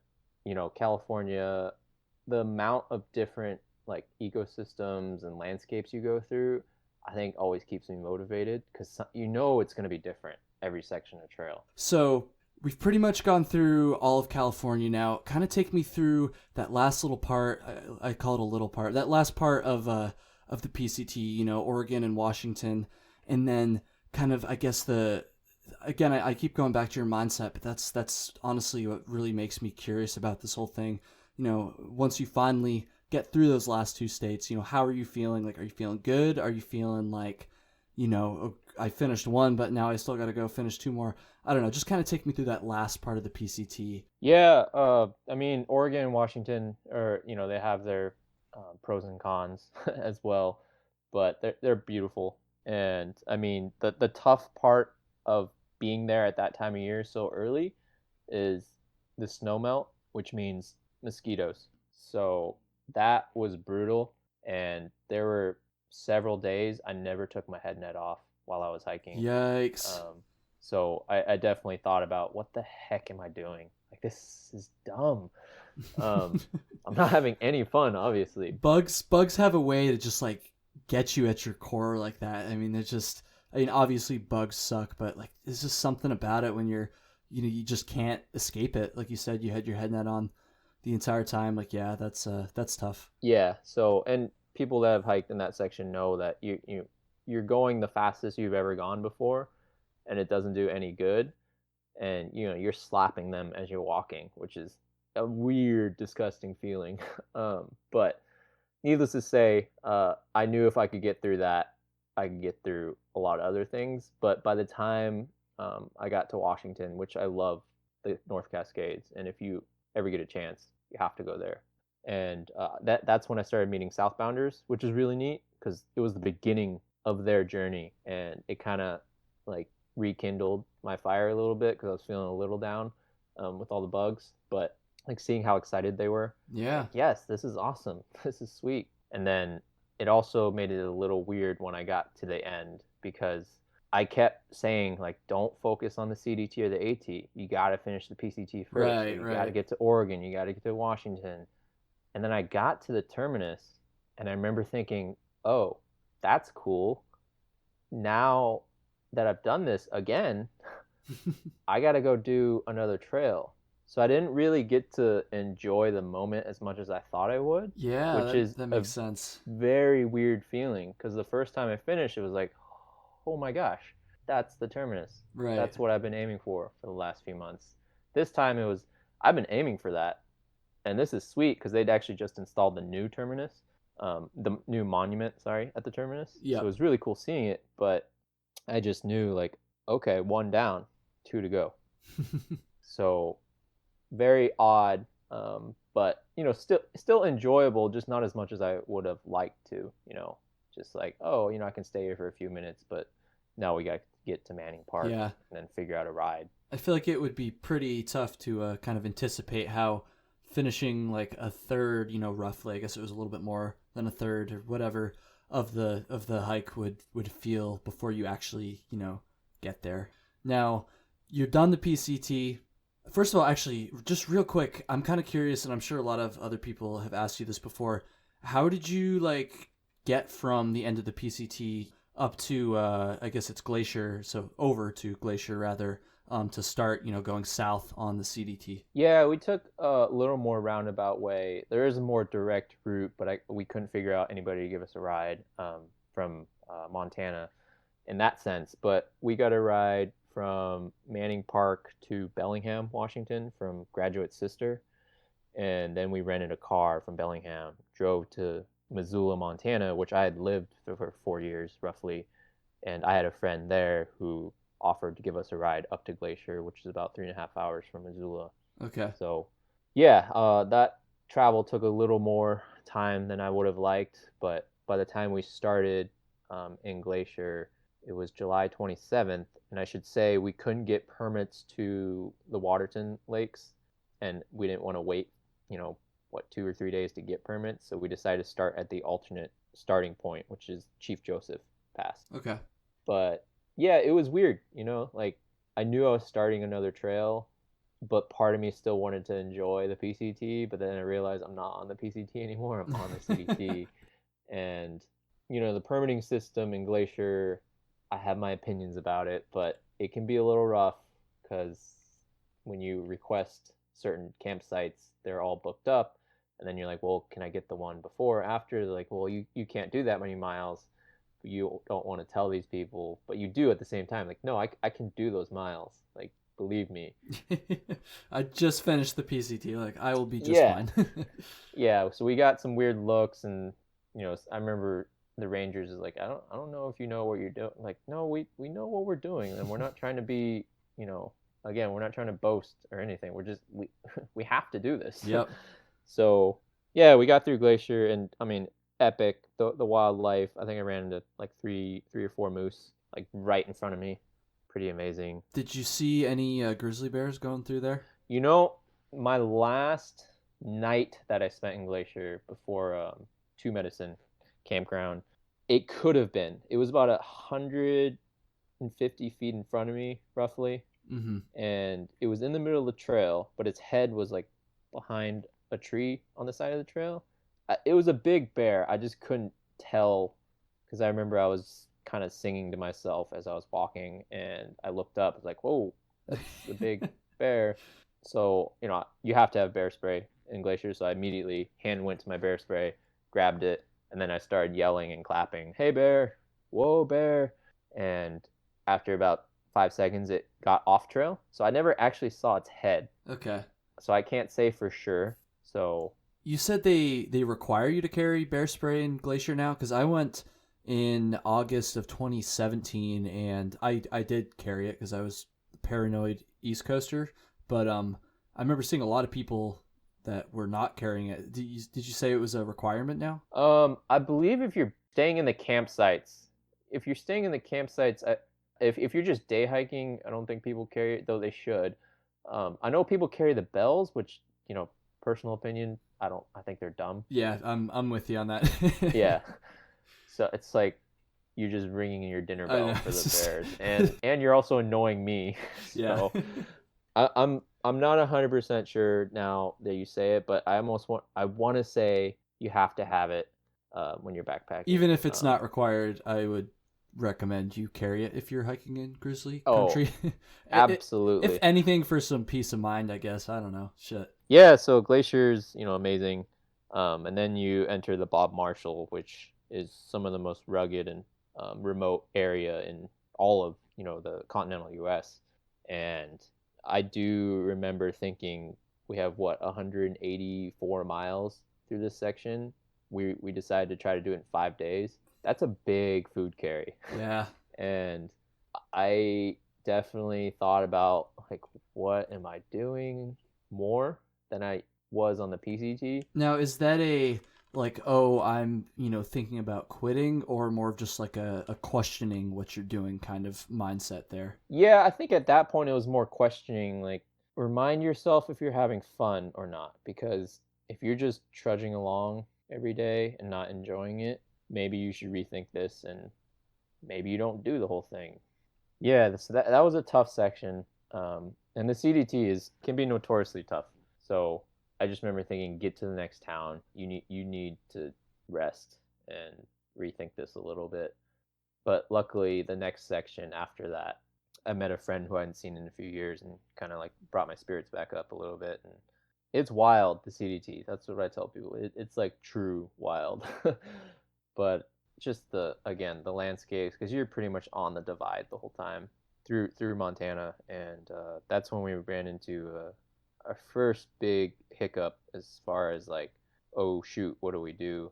California, the amount of different like ecosystems and landscapes you go through, I think always keeps me motivated, because it's going to be different every section of trail. So we've pretty much gone through all of California now. Kind of take me through that last little part. I call it a little part. That last part of the PCT, Oregon and Washington, and then kind of, I guess, I keep going back to your mindset, but that's honestly what really makes me curious about this whole thing. Once you finally get through those last 2 states, how are you feeling? Like, are you feeling good? Are you feeling like, I finished 1, but now I still got to go finish 2 more? I don't know. Just kind of take me through that last part of the PCT. Yeah. I mean, Oregon and Washington they have their pros and cons as well, but they're beautiful. And I mean, the tough part of being there at that time of year so early is the snow melt, which means mosquitoes. So that was brutal, and there were several days I never took my head net off while I was hiking. Yikes. So I definitely thought about, what the heck am I doing? Like, this is dumb. I'm not having any fun, obviously. Bugs have a way to just like get you at your core like that. I mean, obviously bugs suck, but like there's just something about it when you just can't escape it. Like you said, you had your head net on the entire time. Like, yeah, that's tough. Yeah. So, and people that have hiked in that section know that you're going the fastest you've ever gone before, and it doesn't do any good. And you're slapping them as you're walking, which is a weird, disgusting feeling. But needless to say, I knew if I could get through that, I could get through a lot of other things. But by the time I got to Washington, which I love the North Cascades, and if you ever get a chance, you have to go there. And that's when I started meeting southbounders, which is really neat, because it was the beginning of their journey, and it kind of like rekindled my fire a little bit, because I was feeling a little down with all the bugs. But like seeing how excited they were, like, yes, this is awesome, this is sweet. And then it also made it a little weird when I got to the end, because I kept saying, like, don't focus on the CDT or the AT. You got to finish the PCT first. Right, You got to right. get to Oregon. You got to get to Washington. And then I got to the terminus, and I remember thinking, oh, that's cool. Now that I've done this again, I got to go do another trail. So I didn't really get to enjoy the moment as much as I thought I would, Yeah, which is that a makes sense. very weird feeling because the first time I finished, it was like, oh my gosh, that's the terminus. Right. That's what I've been aiming for the last few months. This time it was, I've been aiming for that. And this is sweet because they'd actually just installed the new terminus, the new monument, sorry, at the terminus. So it Yep. was really cool seeing it, but I just knew, like, okay, one down, two to go. So very odd, but still enjoyable, just not as much as I would have liked to. Just like, oh, I can stay here for a few minutes, but now we got to get to Manning Park Yeah. and then figure out a ride. I feel like it would be pretty tough to kind of anticipate how finishing like a third, roughly, I guess it was a little bit more than a third or whatever of the hike would feel before you actually, get there. Now, you're done the PCT. First of all, actually, just real quick, I'm kind of curious, and I'm sure a lot of other people have asked you this before. How did you like get from the end of the PCT up to I guess it's Glacier, so over to Glacier rather, to start going south on the CDT? Yeah, we took a little more roundabout way. There is a more direct route, but we couldn't figure out anybody to give us a ride from Montana in that sense. But we got a ride from Manning Park to Bellingham, Washington, from Graduate's sister, and then we rented a car from Bellingham, drove to Missoula, Montana, which I had lived for 4 years roughly, and I had a friend there who offered to give us a ride up to Glacier, which is about 3.5 hours from Missoula. Okay. So, yeah, that travel took a little more time than I would have liked, but by the time we started in Glacier, it was July 27th, and I should say we couldn't get permits to the Waterton Lakes, and we didn't want to wait, 2 or 3 days to get permits, so we decided to start at the alternate starting point, which is Chief Joseph Pass. Okay. But yeah, it was weird, like I knew I was starting another trail, but part of me still wanted to enjoy the PCT, but then I realized I'm not on the PCT anymore. I'm on the CDT. And the permitting system in Glacier, I have my opinions about it, but it can be a little rough because when you request certain campsites, they're all booked up, and then you're like, well, can I get the one before or after? They're like, well, you can't do that many miles. You don't want to tell these people, but you do at the same time. Like, no, I can do those miles. Like, believe me. I just finished the PCT. Like, I will be just Yeah. fine. Yeah. So we got some weird looks, and I remember the Rangers is like, I don't know if you know what you're doing. Like, no, we know what we're doing, and we're not trying to be, again, we're not trying to boast or anything. We're just we have to do this. Yep. So yeah, we got through Glacier, and I mean, epic. The wildlife. I think I ran into like three or four moose, like right in front of me. Pretty amazing. Did you see any grizzly bears going through there? My last night that I spent in Glacier before Two Medicine campground, it could have been. It was about 150 feet in front of me, roughly. Mm-hmm. And it was in the middle of the trail, but its head was like behind a tree on the side of the trail. It was a big bear. I just couldn't tell because I remember I was kind of singing to myself as I was walking, and I looked up. It's like, whoa, that's the big bear. So you have to have bear spray in Glacier. So I immediately went to my bear spray, grabbed it, and then I started yelling and clapping, "Hey bear, whoa bear!" And after about 5 seconds, it got off trail. So I never actually saw its head. Okay. So I can't say for sure. So you said they require you to carry bear spray in Glacier now? Because I went in August of 2017, and I did carry it because I was a paranoid East Coaster. But I remember seeing a lot of people that were not carrying it. Did you say it was a requirement now? I believe if you're staying in the campsites, if you're just day hiking, I don't think people carry it, though they should. I know people carry the bells, which, personal opinion, I think they're dumb. Yeah, I'm with you on that. Yeah. So it's like, you're just ringing your dinner I know. bell for the bears, and you're also annoying me. Yeah. So I'm not 100% sure now that you say it, but I want to say you have to have it when you're backpacking. Even if it's not required, I would recommend you carry it if you're hiking in grizzly Oh, country. absolutely. If anything, for some peace of mind, I guess. I don't know. Shit. Yeah, so glaciers, amazing. And then you enter the Bob Marshall, which is some of the most rugged and remote area in all of, the continental US. And I do remember thinking we have 184 miles through this section. We decided to try to do it in 5 days. That's a big food carry. Yeah. And I definitely thought about like, what am I doing more than I was on the PCT? Now, is that a like, oh, I'm, thinking about quitting, or more of just like a questioning what you're doing kind of mindset there? Yeah, I think at that point it was more questioning, like, remind yourself if you're having fun or not. Because if you're just trudging along every day and not enjoying it, maybe you should rethink this and maybe you don't do the whole thing. Yeah, so that was a tough section. And the CDT can be notoriously tough. So I just remember thinking, get to the next town. You need to rest and rethink this a little bit. But luckily, the next section after that, I met a friend who I hadn't seen in a few years and kind of like brought my spirits back up a little bit. And it's wild, the CDT. That's what I tell people. It's like true wild. But just the landscapes, because you're pretty much on the divide the whole time through Montana, and that's when we ran into our first big hiccup as far as like, oh shoot, what do we do?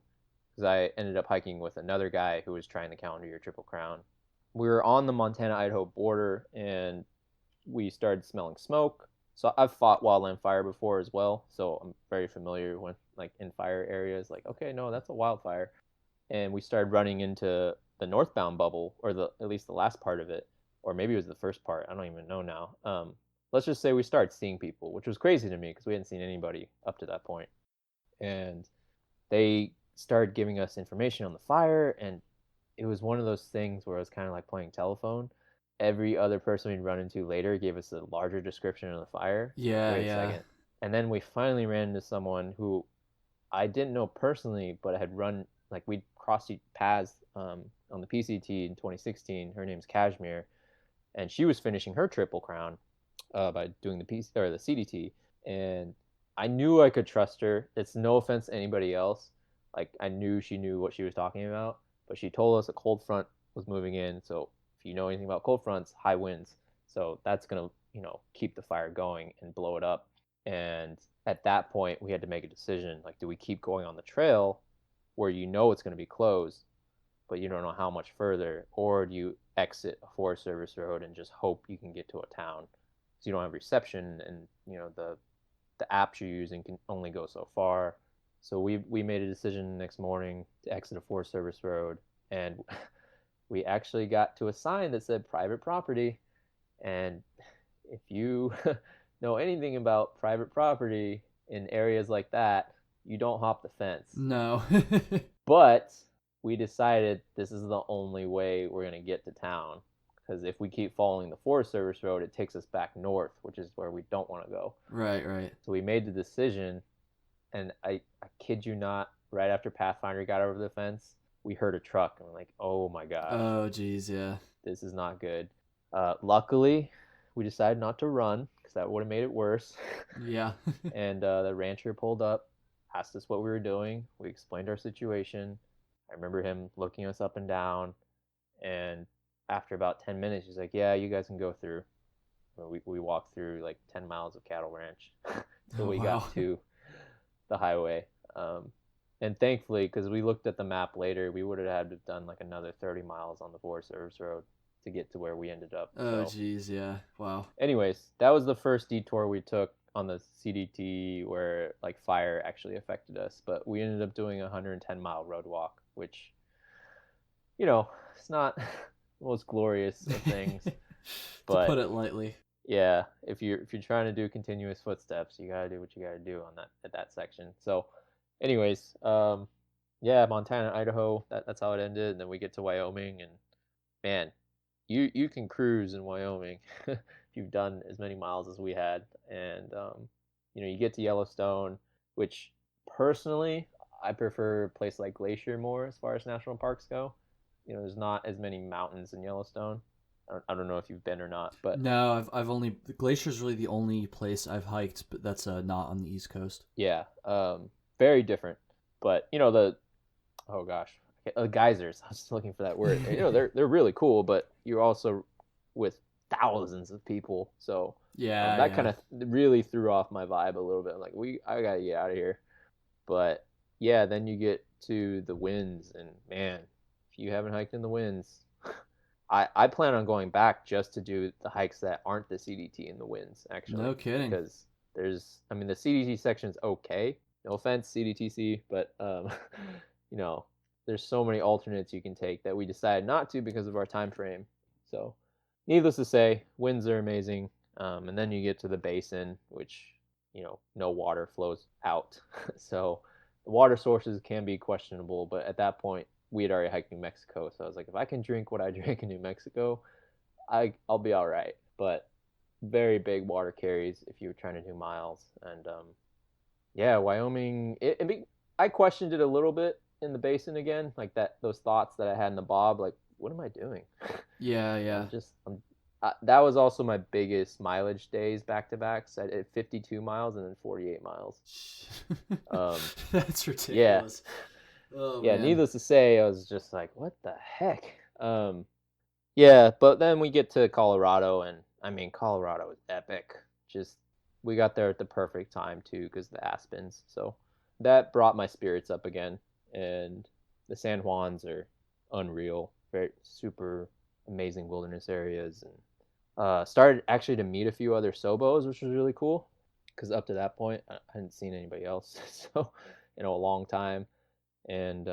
Because I ended up hiking with another guy who was trying the calendar year Triple Crown. We were on the Montana-Idaho border, and we started smelling smoke. So I've fought wildland fire before as well, so I'm very familiar with like in fire areas. Like, okay, no, that's a wildfire. And we started running into the northbound bubble, or at least the last part of it, or maybe it was the first part. I don't even know now. Let's just say we started seeing people, which was crazy to me because we hadn't seen anybody up to that point. And they started giving us information on the fire, and it was one of those things where it was kind of like playing telephone. Every other person we'd run into later gave us a larger description of the fire. Yeah, Wait a yeah. second. And then we finally ran into someone who I didn't know personally, but had run, like, we'd crossed paths on the PCT in 2016. Her name's Kashmir, and she was finishing her Triple Crown by doing the the CDT, and I knew I could trust her. It's no offense to anybody else. Like, I knew she knew what she was talking about, but she told us a cold front was moving in. So if you know anything about cold fronts, high winds. So that's gonna, keep the fire going and blow it up. And at that point, we had to make a decision. Like, do we keep going on the trail where it's going to be closed, but you don't know how much further, or do you exit a Forest Service road and just hope you can get to a town? So you don't have reception, and the apps you're using can only go so far. So we made a decision the next morning to exit a Forest Service road, and we actually got to a sign that said private property. And if you know anything about private property in areas like that, you don't hop the fence. No. But we decided this is the only way we're going to get to town, because if we keep following the Forest Service road, it takes us back north, which is where we don't want to go. Right, right. So we made the decision, and I kid you not, right after Pathfinder got over the fence, we heard a truck, and we're like, oh my gosh. Oh, geez, yeah. This is not good. Luckily, we decided not to run, because that would have made it worse. Yeah. And the rancher pulled up, asked us what we were doing. We explained our situation. I remember him looking us up and down, and after about 10 minutes, he's like, yeah, you guys can go through. We walked through like 10 miles of cattle ranch until we got to the highway. And thankfully, because we looked at the map later, we would have had to have done like another 30 miles on the Forest Service road to get to where we ended up. Oh, geez, yeah. Wow. Anyways, that was the first detour we took on the CDT where like fire actually affected us. But we ended up doing a 110-mile road walk, which, it's not the most glorious of things. But to put it lightly. Yeah, if you're trying to do continuous footsteps, you gotta do what you gotta do at that section. So, anyways, Yeah, Montana, Idaho. That's how it ended, and then we get to Wyoming, and man, you can cruise in Wyoming if you've done as many miles as we had, and you get to Yellowstone, which personally I prefer a place like Glacier more as far as national parks go. There's not as many mountains in Yellowstone. I don't know if you've been or not, but No, I've only the glacier's really the only place I've hiked, but that's not on the East Coast. yeah, very different. But the oh gosh, geysers. I was just looking for that word. They're really cool, but you're also with thousands of people, so that kind Yeah. of really threw off my vibe a little bit. I'm like, I gotta get out of here. But yeah, then you get to the winds, and man, if you haven't hiked in the winds, I plan on going back just to do the hikes that aren't the CDT in the winds, actually, No kidding. because the CDT section's okay. No offense, CDTC, but you know, there's so many alternates you can take that we decided not to because of our time frame. So, needless to say, winds are amazing. And then you get to the basin, which no water flows out. So the water sources can be questionable, but at that point we had already hiked New Mexico, so I was like, if I can drink what I drank in New Mexico, I'll be all right. But very big water carries if you're trying to do miles, and yeah, Wyoming. I questioned it a little bit in the basin again, like those thoughts that I had in the bob, like what am I doing? Yeah. That was also my biggest mileage days back to back. So I did 52 miles and then 48 miles. Um, That's yeah, ridiculous. Oh yeah. man. Needless to say, I was just like, what the heck? Yeah, but then we get to Colorado, and I mean, Colorado is epic. Just we got there at the perfect time too, because the aspens. So that brought my spirits up again, and the San Juans are unreal, very super amazing wilderness areas, and started actually to meet a few other Sobos, which was really cool, because up to that point I hadn't seen anybody else, so a long time, and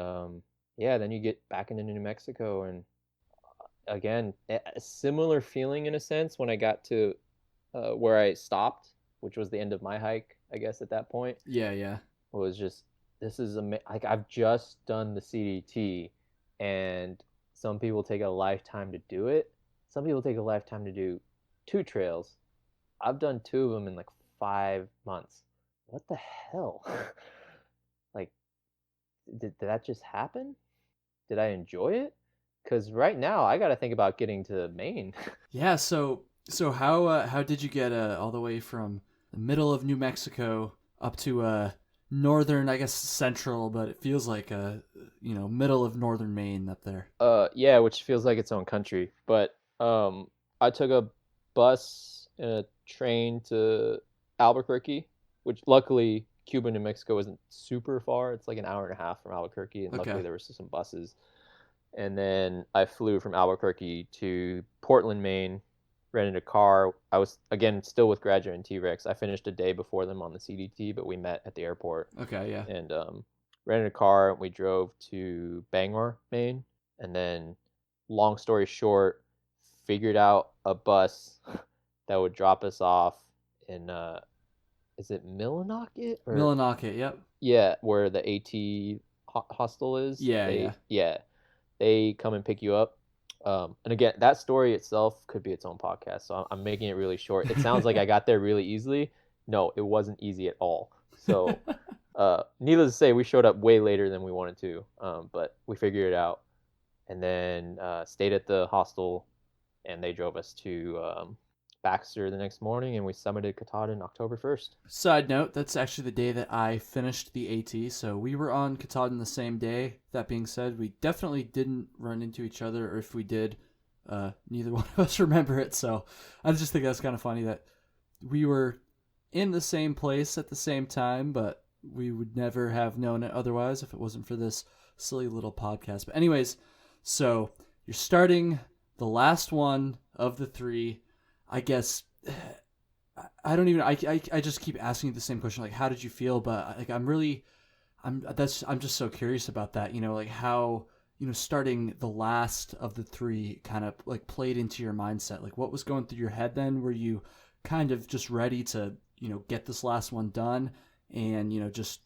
yeah, then you get back into New Mexico, and again, a similar feeling in a sense when I got to where I stopped, which was the end of my hike, I guess at that point. Yeah. It was just this is like I've just done the CDT, and some people take a lifetime to do it. Some people take a lifetime to do two trails. I've done two of them in like 5 months. What the hell? Like, did that just happen? Did I enjoy it? Because right now I got to think about getting to Maine. Yeah. So how did you get all the way from the middle of New Mexico up to northern, I guess central, but it feels like middle of northern Maine up there. Yeah, which feels like its own country. But I took a bus and a train to Albuquerque, which luckily Cuba, New Mexico isn't super far. It's like an hour and a half from Albuquerque, and luckily Okay. there was some buses. And then I flew from Albuquerque to Portland, Maine, rented a car. I was again still with Graduate and T-Rex. I finished a day before them on the CDT, but we met at the airport, Okay. Yeah. and rented a car. We drove to Bangor, Maine, and then, long story short, figured out a bus that would drop us off in is it Millinocket or Millinocket. Yep. yeah, where the AT hostel is. Yeah. They come and pick you up. And again, that story itself could be its own podcast, so I'm making it really short. It sounds like I got there really easily. No, it wasn't easy at all. So, needless to say, we showed up way later than we wanted to, but we figured it out, and then stayed at the hostel, and they drove us to Baxter the next morning, and we summited Katahdin October 1st. Side note, that's actually the day that I finished the AT, so we were on Katahdin the same day. That being said, we definitely didn't run into each other, or if we did, neither one of us remember it, so I just think that's kind of funny that we were in the same place at the same time, but we would never have known it otherwise if it wasn't for this silly little podcast. But anyways, so you're starting the last one of the three. I guess I don't even. I just keep asking you the same question. Like, how did you feel? But like, I'm just so curious about that. Like how starting the last of the three kind of like played into your mindset. Like, what was going through your head then? Were you kind of just ready to get this last one done and just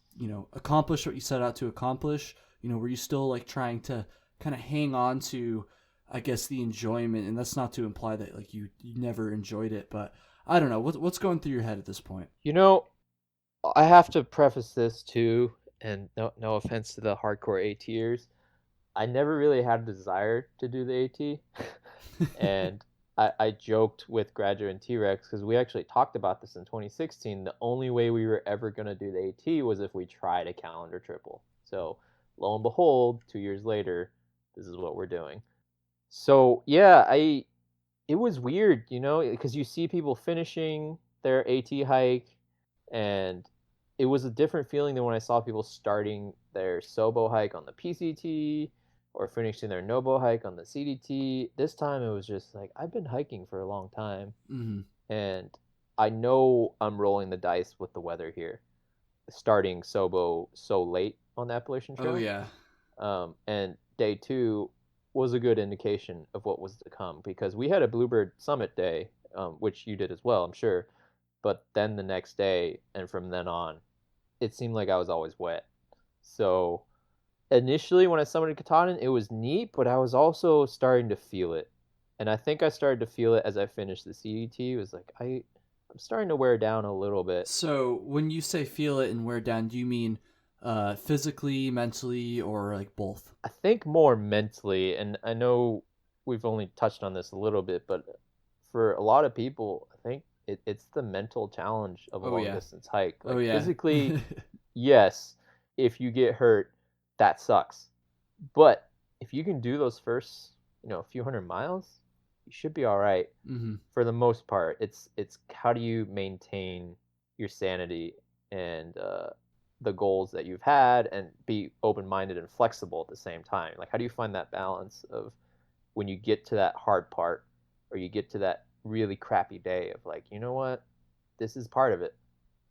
accomplish what you set out to accomplish? were you still like trying to kind of hang on to, I guess, the enjoyment? And that's not to imply that like you never enjoyed it, but I don't know what's going through your head at this point. I have to preface this too, and no offense to the hardcore ATers, I never really had a desire to do the AT. And I joked with Graduate and T-Rex because we actually talked about this in 2016. The only way we were ever going to do the AT was if we tried a calendar triple. So lo and behold, 2 years later, this is what we're doing. So yeah, it was weird, because you see people finishing their AT hike, and it was a different feeling than when I saw people starting their Sobo hike on the PCT or finishing their Nobo hike on the CDT. This time it was just like, I've been hiking for a long time, and I know I'm rolling the dice with the weather here, starting Sobo so late on the Appalachian Trail. Oh, yeah. And day 2 was a good indication of what was to come, because we had a Bluebird Summit day, which you did as well, I'm sure. But then the next day, and from then on, it seemed like I was always wet. So initially when I summited Katahdin, it was neat, but I was also starting to feel it. And I think I started to feel it as I finished the CDT. It was like, I'm starting to wear down a little bit. So when you say feel it and wear down, do you mean physically, mentally, or like both? I think more mentally, and I know we've only touched on this a little bit, but for a lot of people, I think it's the mental challenge of a long distance hike. Like physically, yes, if you get hurt, that sucks. But if you can do those first, a few hundred miles, you should be all right. For the most part. It's how do you maintain your sanity and the goals that you've had, and be open-minded and flexible at the same time. Like, how do you find that balance of when you get to that hard part, or you get to that really crappy day of like, you know what, this is part of it,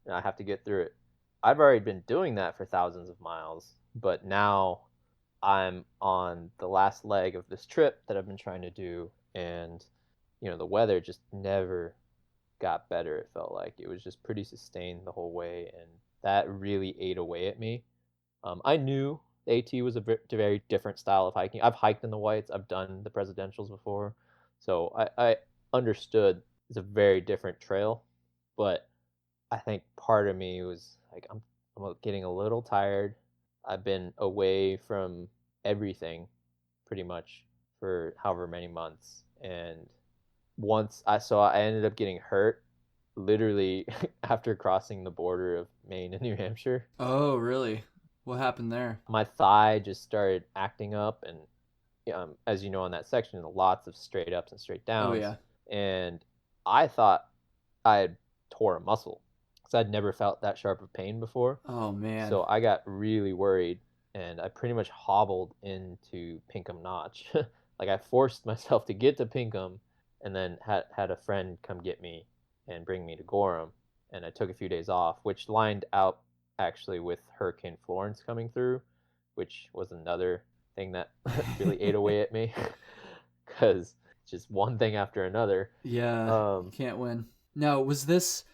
and I have to get through it. I've already been doing that for thousands of miles, but now I'm on the last leg of this trip that I've been trying to do, and the weather just never got better. It felt like it was just pretty sustained the whole way, and that really ate away at me. I knew the AT was a very different style of hiking. I've hiked in the whites. I've done the presidentials before, so I understood it's a very different trail. But I think part of me was like, I'm getting a little tired. I've been away from everything pretty much for however many months, and I ended up getting hurt literally after crossing the border of Maine and New Hampshire. Oh, really? What happened there? My thigh just started acting up, and as you know, on that section, lots of straight ups and straight downs. Oh, yeah. And I thought I had tore a muscle, because I'd never felt that sharp of pain before. Oh, man. So I got really worried, and I pretty much hobbled into Pinkham Notch. Like, I forced myself to get to Pinkham, and then had a friend come get me and bring me to Gorham, and I took a few days off, which lined out actually with Hurricane Florence coming through, which was another thing that really ate away at me, because just one thing after another. Yeah, you can't win. Now, was this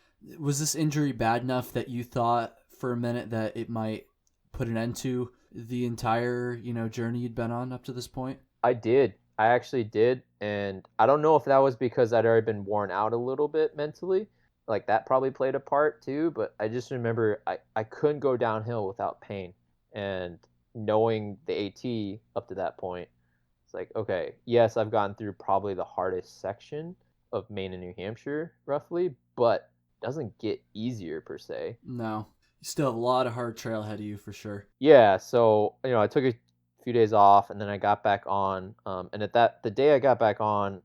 injury bad enough that you thought for a minute that it might put an end to the entire journey you'd been on up to this point? I did. I actually did, and I don't know if that was because I'd already been worn out a little bit mentally. Like, that probably played a part too, but I just remember I couldn't go downhill without pain. And knowing the AT up to that point, it's like, okay, yes, I've gone through probably the hardest section of Maine and New Hampshire, roughly, but it doesn't get easier per se. No. You still have a lot of hard trail ahead of you for sure. Yeah, so, I took a few days off, and then I got back on, and the day I got back on,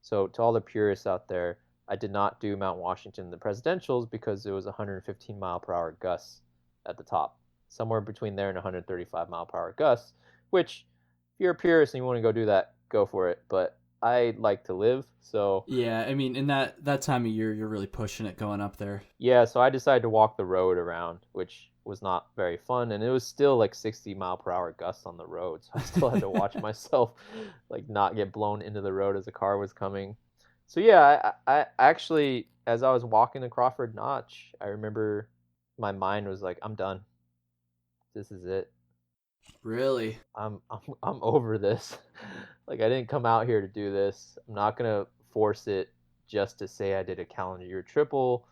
so to all the purists out there, I did not do Mount Washington, the presidentials, because it was 115 mile per hour gusts at the top, somewhere between there and 135 mile per hour gusts, which if you're a purist and you want to go do that, go for it. But I like to live, so yeah, I mean, in that time of year, you're really pushing it going up there. Yeah, so I decided to walk the road around, which was not very fun, and it was still like 60 mile per hour gusts on the road, so I still had to watch myself like not get blown into the road as a car was coming. So yeah, I actually, as I was walking the Crawford Notch, I remember my mind was like, I'm done. This is it. Really? I'm over this. Like, I didn't come out here to do this. I'm not gonna force it just to say I did a calendar year triple.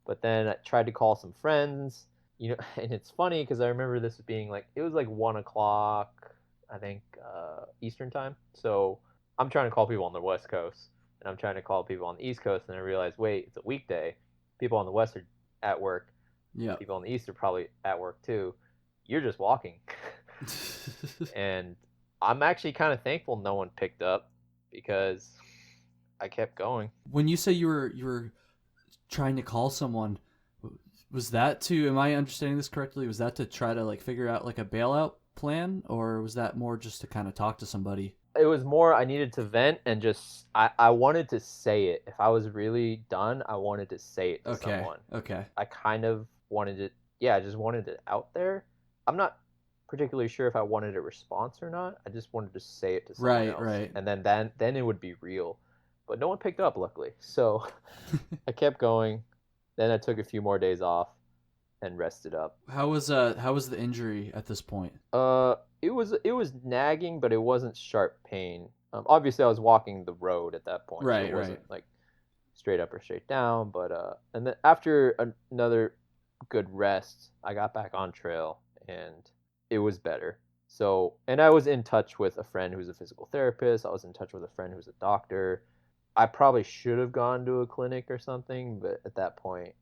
But then I tried to call some friends, and it's funny because I remember this being like it was like 1 o'clock, I think, Eastern time. So I'm trying to call people on the West Coast, and I'm trying to call people on the East Coast, and I realize, wait, it's a weekday. People on the West are at work. Yeah. People on the East are probably at work too. You're just walking. And I'm actually kind of thankful no one picked up because I kept going. When you say you were trying to call someone, was that to, am I understanding this correctly? Was that to try to like figure out like a bailout plan, or was that more just to kind of talk to somebody? It was more I needed to vent and just I wanted to say it. If I was really done, I wanted to say it to someone. Okay. I kind of wanted it, yeah, I just wanted it out there. I'm not particularly sure if I wanted a response or not. I just wanted to say it to someone else. Right. And then it would be real. But no one picked up, luckily. So I kept going. Then I took a few more days off and rested up. How was the injury at this point? It was nagging, but it wasn't sharp pain. Obviously, I was walking the road at that point, so it wasn't like straight up or straight down. But and then after another good rest, I got back on trail, and it was better. So, and I was in touch with a friend who's a physical therapist. I was in touch with a friend who's a doctor. I probably should have gone to a clinic or something, but at that point,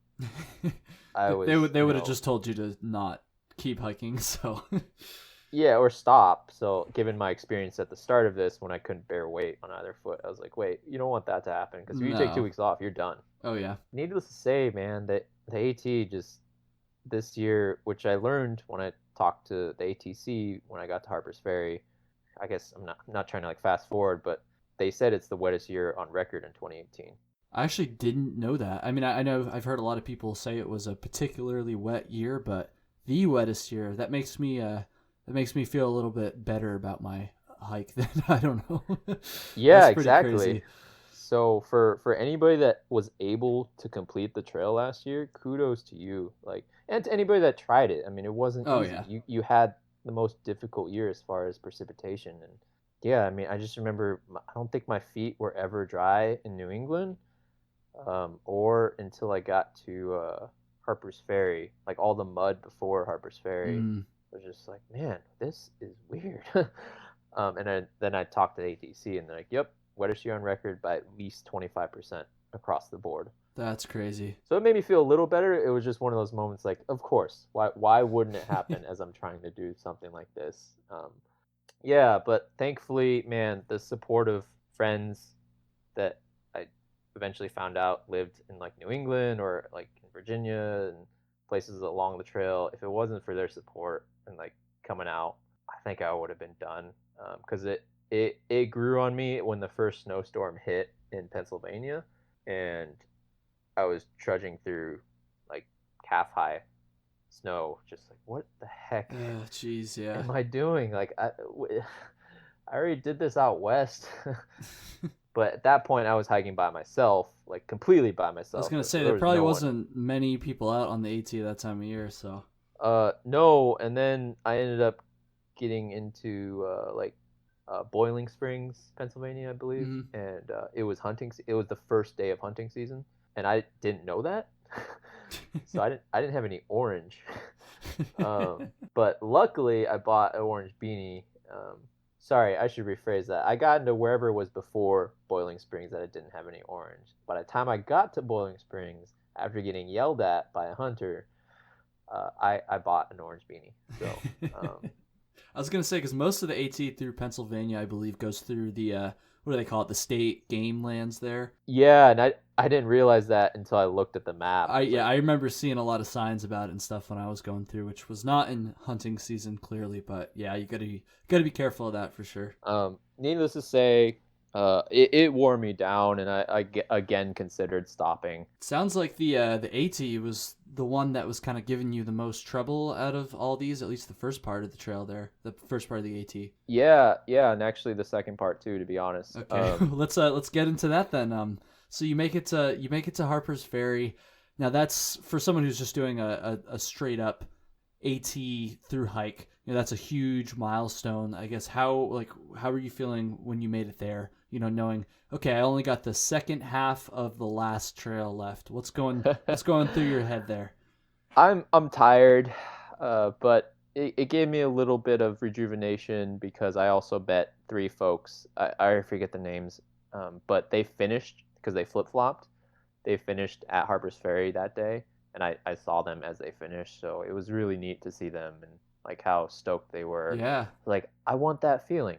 I was. They would have just told you to not keep hiking. So. Yeah, or stop. So, given my experience at the start of this, when I couldn't bear weight on either foot, I was like, wait, you don't want that to happen because if you take 2 weeks off, you're done. Oh yeah. Needless to say, man, that the AT just this year, which I learned when I talked to the ATC when I got to Harper's Ferry. I guess I'm not trying to like fast forward, but they said it's the wettest year on record in 2018. I actually didn't know that. I mean, I know I've heard a lot of people say it was a particularly wet year, but the wettest year, that makes me feel a little bit better about my hike. Then I don't know. Yeah, exactly. Crazy. So for anybody that was able to complete the trail last year, kudos to you. Like, and to anybody that tried it. I mean, it wasn't easy. Yeah. You had the most difficult year as far as precipitation, and yeah, I mean, I just remember I don't think my feet were ever dry in New England, or until I got to Harper's Ferry. Like all the mud before Harper's Ferry was just like, man, this is weird. And then I talked to the ATC, and they're like, yep, wettest year on record by at least 25% across the board. That's crazy. So it made me feel a little better. It was just one of those moments like, of course, why wouldn't it happen as I'm trying to do something like this? Yeah, but thankfully, man, the support of friends that I eventually found out lived in like New England or like in Virginia and places along the trail, if it wasn't for their support and like coming out, I think I would have been done. Because it grew on me when the first snowstorm hit in Pennsylvania, and I was trudging through like calf high snow, just like, what the heck am I doing? Like I already did this out west. But at that point I was hiking by myself, like completely by myself. I was gonna say there probably wasn't many people out on the AT that time of year, so no. And then I ended up getting into Boiling Springs, Pennsylvania, I believe. And it was the first day of hunting season, and I didn't know that. So I didn't have any orange. But luckily I bought an orange beanie. Sorry, I should rephrase that. I got into wherever it was before Boiling Springs that I didn't have any orange. By the time I got to Boiling Springs, after getting yelled at by a hunter, I bought an orange beanie. So I was going to say, because most of the AT through Pennsylvania, I believe, goes through the, what do they call it, the state game lands there. Yeah, and I didn't realize that until I looked at the map. I remember seeing a lot of signs about it and stuff when I was going through, which was not in hunting season, clearly, but yeah, you gotta be careful of that for sure. Needless to say, it wore me down, and I again considered stopping. Sounds like the AT was the one that was kind of giving you the most trouble out of all these, at least the first part of the trail there, the first part of the AT. Yeah, and actually the second part too, to be honest. Okay, let's get into that then. So you make it to Harper's Ferry. Now that's for someone who's just doing a straight up AT through hike. That's a huge milestone. I guess how were you feeling when you made it there? Knowing, okay, I only got the second half of the last trail left. What's going through your head there? I'm tired, but it gave me a little bit of rejuvenation because I also bet 3 folks. I forget the names, but they finished because they flip-flopped. They finished at Harper's Ferry that day, and I saw them as they finished, so it was really neat to see them and like how stoked they were. Yeah. Like, I want that feeling.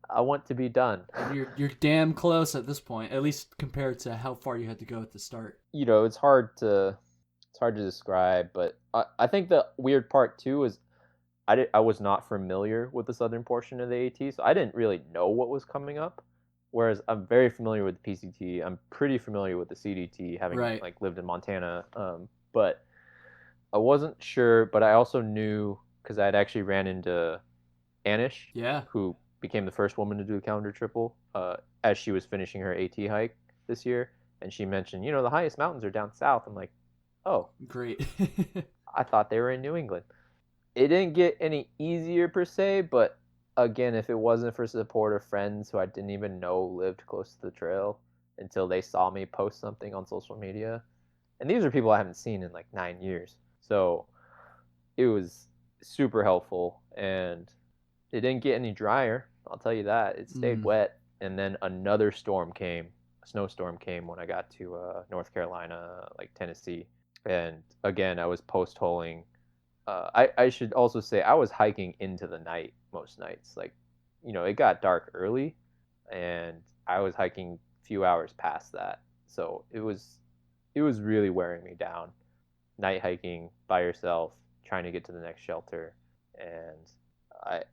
I want to be done. You're damn close at this point, at least compared to how far you had to go at the start. It's hard to describe, but I think the weird part too is I was not familiar with the southern portion of the AT, so I didn't really know what was coming up. Whereas I'm very familiar with the PCT. I'm pretty familiar with the CDT, having like lived in Montana. But I wasn't sure. But I also knew because I had actually ran into Anish, who became the first woman to do the calendar triple, as she was finishing her AT hike this year, and she mentioned, the highest mountains are down south. I'm like, oh, great. I thought they were in New England. It didn't get any easier per se, but again, if it wasn't for support of friends who I didn't even know lived close to the trail until they saw me post something on social media, and these are people I haven't seen in like 9 years, so it was super helpful, and it didn't get any drier, I'll tell you that. It stayed wet, and then another storm came, a snowstorm came when I got to North Carolina, like Tennessee, and again, I was post-holing. I should also say I was hiking into the night most nights. Like, it got dark early, and I was hiking a few hours past that. So it was really wearing me down. Night hiking by yourself, trying to get to the next shelter, and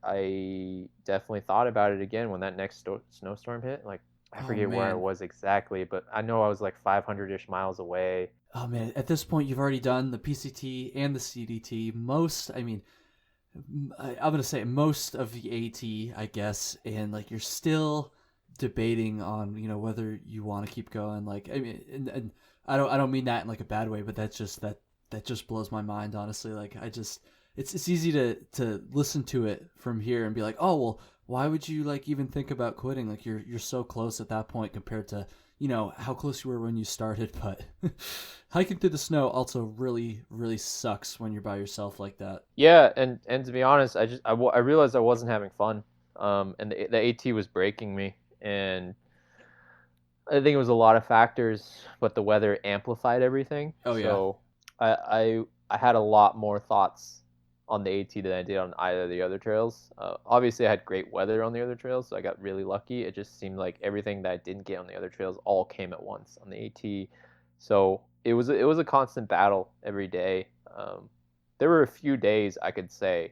I definitely thought about it again when that next snowstorm hit. Like, I forget where I was exactly, but I know I was like 500-ish miles away. Oh man, at this point you've already done the PCT and the CDT. I'm going to say most of the AT, I guess, and like you're still debating on, whether you want to keep going. Like, I mean, and I don't mean that in like a bad way, but that just blows my mind, honestly. Like, it's easy to listen to it from here and be like, oh, well, why would you like even think about quitting? Like, you're so close at that point compared to, how close you were when you started. But hiking through the snow also really, really sucks when you're by yourself like that. Yeah, and to be honest, I realized I wasn't having fun, and the AT was breaking me, and I think it was a lot of factors, but the weather amplified everything. Oh yeah. So I had a lot more thoughts on the AT than I did on either of the other trails. Obviously, I had great weather on the other trails, so I got really lucky. It just seemed like everything that I didn't get on the other trails all came at once on the AT. So it was a constant battle every day. There were a few days I could say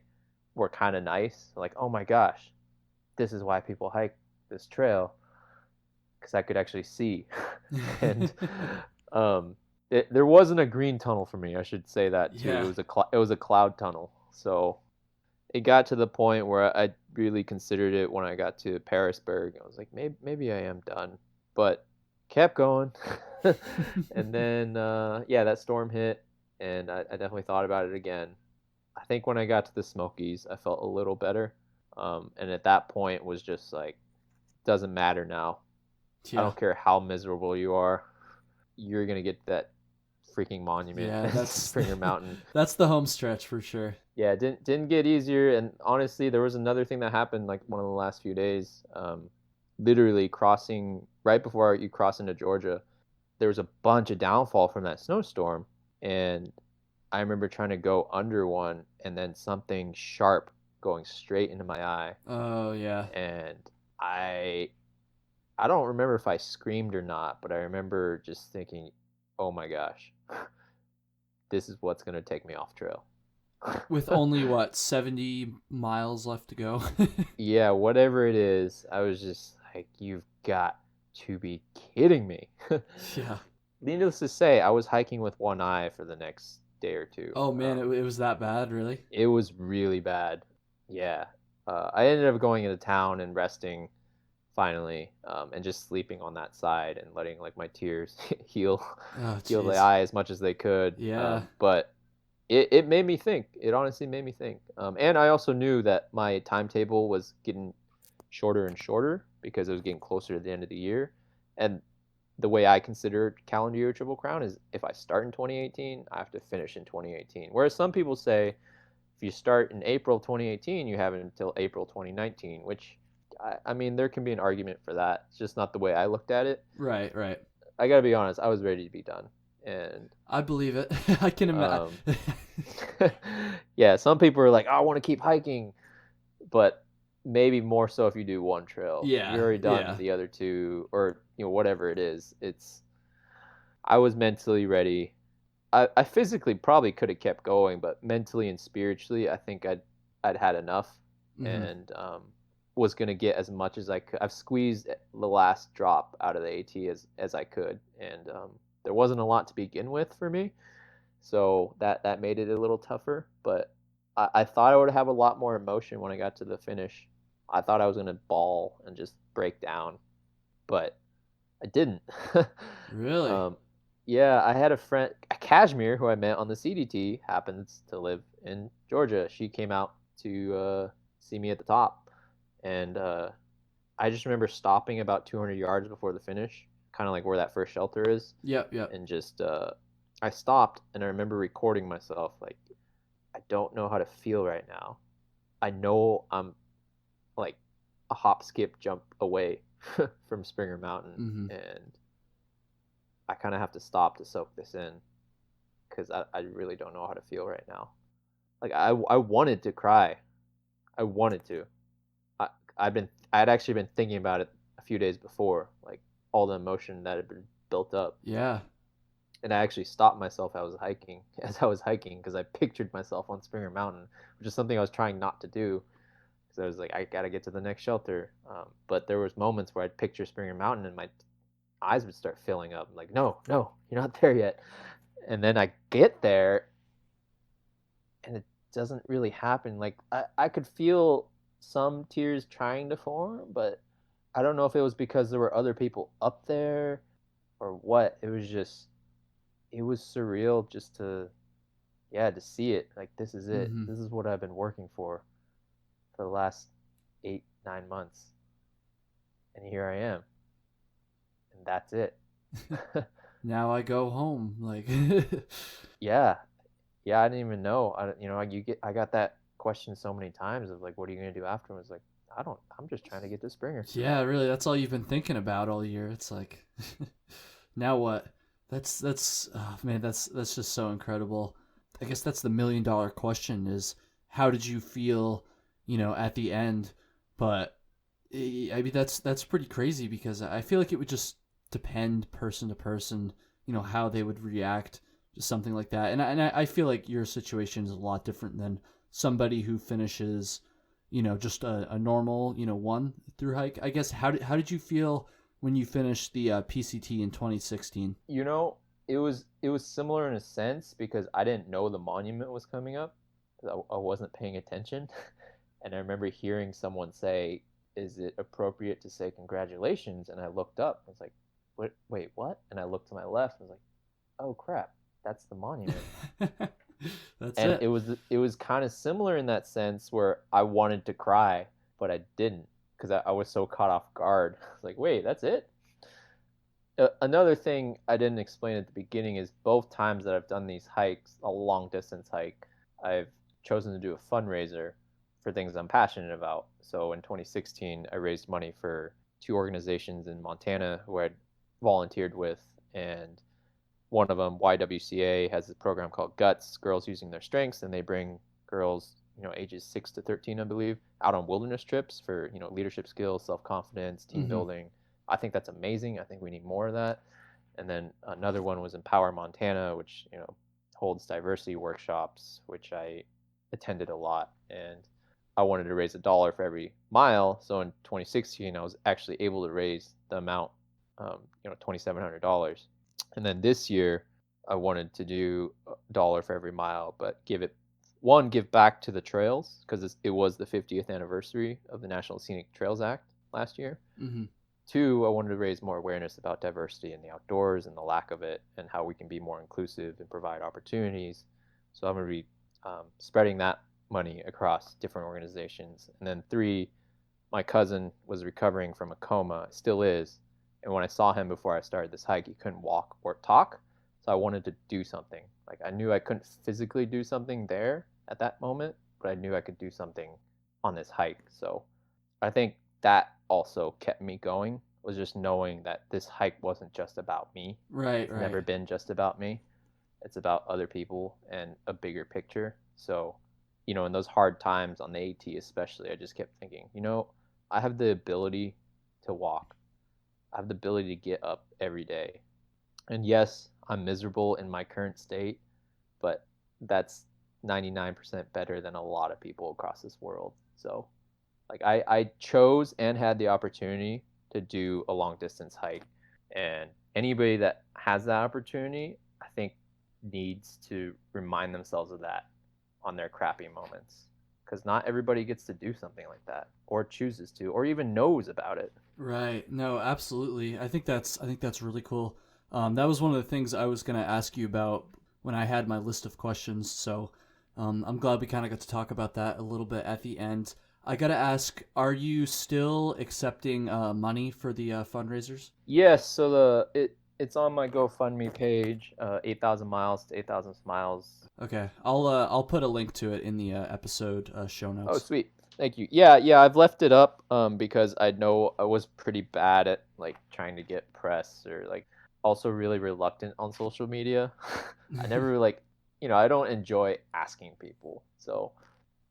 were kind of nice, like, oh my gosh, this is why people hike this trail, because I could actually see. And there wasn't a green tunnel for me, I should say that too. Yeah. It was a cloud tunnel. So it got to the point where I really considered it when I got to Parisburg. I was like, maybe I am done, but kept going. And then that storm hit, and I definitely thought about it again. I think when I got to the Smokies, I felt a little better, and at that point was just like, doesn't matter now. I don't care how miserable you are, you're gonna get that freaking monument. Yeah, that's Springer Mountain. That's the home stretch for sure. Yeah, it didn't get easier, and honestly, there was another thing that happened like one of the last few days. Literally crossing right before you cross into Georgia, there was a bunch of downfall from that snowstorm, and I remember trying to go under one, and then something sharp going straight into my eye. Oh yeah. And I don't remember if I screamed or not, but I remember just thinking, oh my gosh, this is what's going to take me off trail. With only, 70 miles left to go? Yeah, whatever it is, I was just like, you've got to be kidding me. Yeah. Needless to say, I was hiking with one eye for the next day or two. Oh man, it was that bad, really? It was really bad. Yeah. I ended up going into town and resting finally, and just sleeping on that side and letting like my tears heal the eye as much as they could. Yeah. But it made me think. It honestly made me think. And I also knew that my timetable was getting shorter and shorter because it was getting closer to the end of the year. And the way I consider calendar year Triple Crown is if I start in 2018, I have to finish in 2018. Whereas some people say if you start in April 2018, you have it until April 2019, which I mean, there can be an argument for that. It's just not the way I looked at it. Right, right. I got to be honest, I was ready to be done. And I believe it. I can imagine. yeah, some people are like, oh, I want to keep hiking, but maybe more so if you do one trail. If you're Yeah, already done yeah. the other two, or whatever it is. I was mentally ready. I physically probably could have kept going, but mentally and spiritually, I think I'd had enough, Hmm. and was gonna get as much as I could. I've squeezed the last drop out of the AT as I could, and there wasn't a lot to begin with for me, so that made it a little tougher. But I thought I would have a lot more emotion when I got to the finish. I thought I was gonna bawl and just break down, but I didn't. Really? um, yeah, I had a friend, Kashmir, who I met on the CDT, happens to live in Georgia. She came out to see me at the top, and I just remember stopping about 200 yards before the finish, kind of like where that first shelter is, Yep, yep. and just I stopped, and I remember recording myself like, I don't know how to feel right now. I know I'm like a hop, skip, jump away from Springer Mountain, Hmm. and I kind of have to stop to soak this in because I really don't know how to feel right now. Like I wanted to cry. I wanted to. I I had actually been thinking about it a few days before, like all the emotion that had been built up. Yeah. And I actually stopped myself as I was hiking because I pictured myself on Springer Mountain, which is something I was trying not to do because I was like, I gotta get to the next shelter. But there was moments where I'd picture Springer Mountain and my eyes would start filling up. I'm like, no, no, you're not there yet. And then I get there and it doesn't really happen. Like I could feel some tears trying to form, but I don't know if it was because there were other people up there or what. It was surreal just to yeah, to see it. Like this is it. Hmm. This is what I've been working for the last 8, 9 months. And here I am. And that's it. Now I go home. Like, Yeah. Yeah, I didn't even know. I got that question so many times of like, what are you gonna do afterwards? Like, I'm just trying to get to Springer. yeah, really, that's all you've been thinking about all year. It's like, now what? That's oh, man, that's just so incredible. I guess that's the $1 million question: is how did you feel, at the end? But I mean, that's pretty crazy because I feel like it would just depend person to person, how they would react to something like that. And I feel like your situation is a lot different than somebody who finishes, just a normal, one through hike. I guess how did you feel when you finished the PCT in 2016? You know, it was similar in a sense because I didn't know the monument was coming up. 'Cause I wasn't paying attention, and I remember hearing someone say, "Is it appropriate to say congratulations?" And I looked up. I was like, "What? Wait, what?" And I looked to my left. I was like, "Oh crap, that's the monument." That's And it. it was kind of similar in that sense where I wanted to cry, but I didn't because I was so caught off guard. I was like, "Wait, that's it?" Another thing I didn't explain at the beginning is both times that I've done these hikes, a long distance hike, I've chosen to do a fundraiser for things I'm passionate about. So in 2016, I raised money for two organizations in Montana who I'd volunteered with, and one of them, YWCA, has a program called Guts, Girls Using Their Strengths, and they bring girls, ages 6 to 13, I believe, out on wilderness trips for, leadership skills, self-confidence, team Hmm. building. I think that's amazing. I think we need more of that. And then another one was Empower Montana, which, holds diversity workshops, which I attended a lot. And I wanted to raise $1 for every mile. So in 2016, I was actually able to raise the amount, $2,700. And then this year, I wanted to do $1 for every mile, but give back to the trails because it was the 50th anniversary of the National Scenic Trails Act last year. Hmm. Two, I wanted to raise more awareness about diversity in the outdoors and the lack of it, and how we can be more inclusive and provide opportunities. So I'm going to be spreading that money across different organizations. And then 3, my cousin was recovering from a coma, still is. And when I saw him before I started this hike, he couldn't walk or talk. So I wanted to do something. Like I knew I couldn't physically do something there at that moment, but I knew I could do something on this hike. So I think that also kept me going, was just knowing that this hike wasn't just about me. Right, It's right. never been just about me. It's about other people and a bigger picture. So, in those hard times on the AT especially, I just kept thinking, I have the ability to walk. I have the ability to get up every day. And yes, I'm miserable in my current state, but that's 99% better than a lot of people across this world. So, like I chose and had the opportunity to do a long distance hike. And anybody that has that opportunity, I think needs to remind themselves of that on their crappy moments. Because not everybody gets to do something like that, or chooses to, or even knows about it. Right. No, absolutely. I think that's really cool. That was one of the things I was going to ask you about when I had my list of questions. So I'm glad we kind of got to talk about that a little bit at the end. I got to ask, are you still accepting money for the fundraisers? Yes, so it's on my GoFundMe page, 8,000 miles to 8,000 smiles. Okay, I'll put a link to it in the episode show Oh, notes. sweet. Thank you. Yeah, I've left it up because I know I was pretty bad at like trying to get press, or like also really reluctant on social media. I never like, I don't enjoy asking people. So,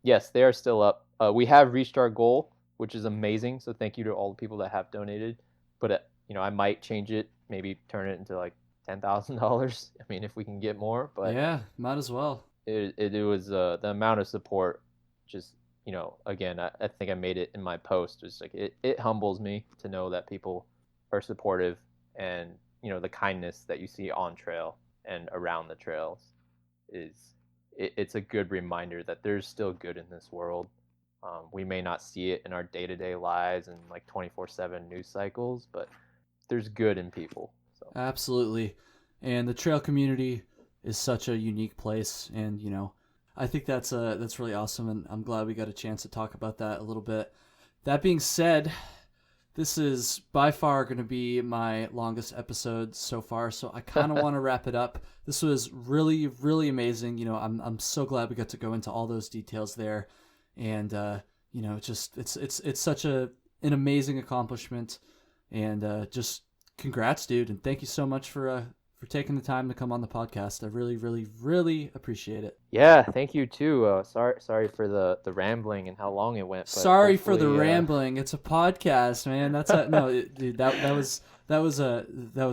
yes, they are still up. We have reached our goal, which is amazing. So thank you to all the people that have donated. But I might change it, maybe turn it into like $10,000. I mean, if we can get more, but Yeah, might as well. it was the amount of support. Just again, I think I made it in my post. It's like it humbles me to know that people are supportive, and the kindness that you see on trail and around the trails is it's a good reminder that there's still good in this world. We may not see it in our day-to-day lives and like 24/7 news cycles, but there's good in people. So Absolutely. And the trail community is such a unique place, and I think that's really awesome, and I'm glad we got a chance to talk about that a little bit. That being said, this is by far going to be my longest episode so far, so I kind of want to wrap it up. This was really, really amazing. I'm so glad we got to go into all those details there, and just it's such an amazing accomplishment, and just congrats, dude, and thank you so much for taking the time to come on the podcast. I really, really, really appreciate it. yeah, thank you too. Sorry for the rambling and how long it went. But Sorry for the hopefully, rambling. It's a podcast, man. That's no, dude. That was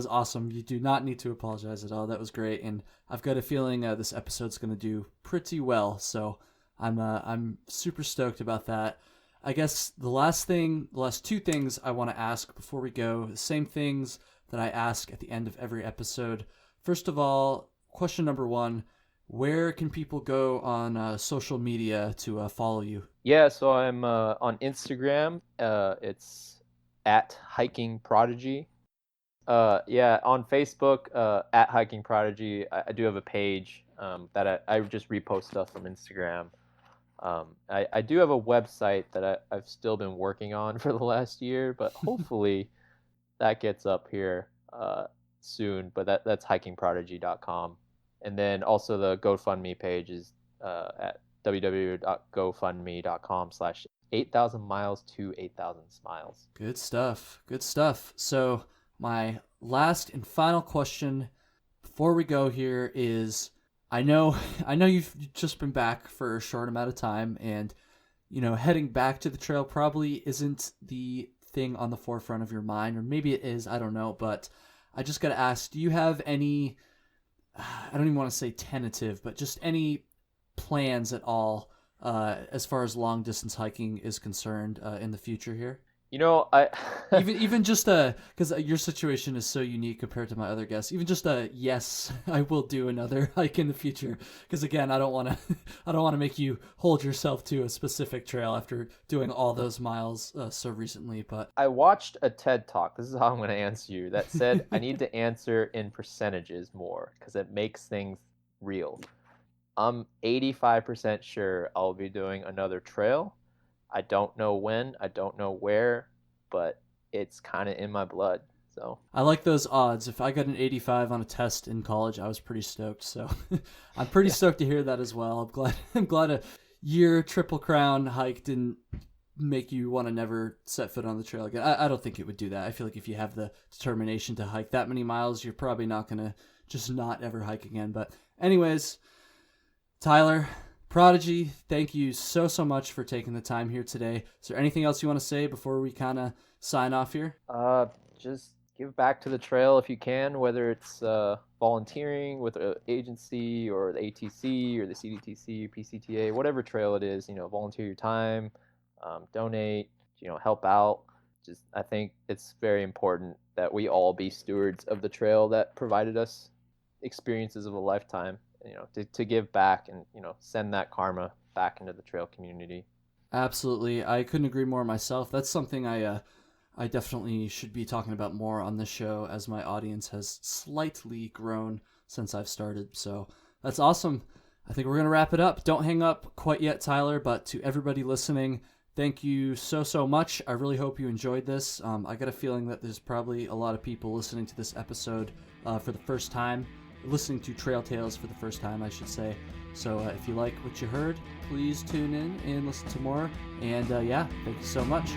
awesome. You do not need to apologize at all. That was great, and I've got a feeling this episode's gonna do pretty well. So I'm super stoked about that. I guess the last two things I want to ask before we go, the same things that I ask at the end of every episode. First of all, question number 1. Where can people go on social media to follow you? Yeah, so I'm on Instagram. It's at Hiking Prodigy. Yeah, on Facebook, at Hiking Prodigy. I do have a page that I just repost stuff from Instagram. I do have a website that I've still been working on for the last year, but hopefully that gets up here soon. But that's hikingprodigy.com. And then also the GoFundMe page is at www.gofundme.com/8,000 miles to 8,000 smiles. Good stuff. Good stuff. So my last and final question before we go here is, I know you've just been back for a short amount of time, and heading back to the trail probably isn't the thing on the forefront of your mind, or maybe it is, I don't know, but I just got to ask, do you have any, I don't even want to say tentative, but just any plans at all as far as long distance hiking is concerned in the future here? I even just because your situation is so unique compared to my other guests, even just yes, I will do another hike in the future, because again, I don't want to make you hold yourself to a specific trail after doing all those miles so recently. But I watched a TED talk. This is how I'm going to answer you. That said, I need to answer in percentages more because it makes things real. I'm 85% sure I'll be doing another trail. I don't know when, I don't know where, but it's kind of in my blood. So, I like those odds. If I got an 85 on a test in college, I was pretty stoked. So I'm pretty yeah. stoked to hear that as well. I'm glad a year Triple Crown hike didn't make you want to never set foot on the trail again. I don't think it would do that. I feel like if you have the determination to hike that many miles, you're probably not going to just not ever hike again. But anyways, Tyler, Prodigy, thank you so much for taking the time here today. Is there anything else you want to say before we kind of sign off here? Just give back to the trail if you can, whether it's volunteering with an agency or the ATC or the CDTC, PCTA, whatever trail it is. Volunteer your time, donate, help out. Just I think it's very important that we all be stewards of the trail that provided us experiences of a lifetime. To give back and send that karma back into the trail community. Absolutely. I couldn't agree more myself. That's something I definitely should be talking about more on this show as my audience has slightly grown since I've started. So that's awesome. I think we're going to wrap it up. Don't hang up quite yet, Tyler, but to everybody listening, thank you so much. I really hope you enjoyed this. I got a feeling that there's probably a lot of people listening to this episode for the first time, listening to Trail Tales for the first time, I should say. So if you like what you heard, please tune in and listen to more. And yeah, thank you so much.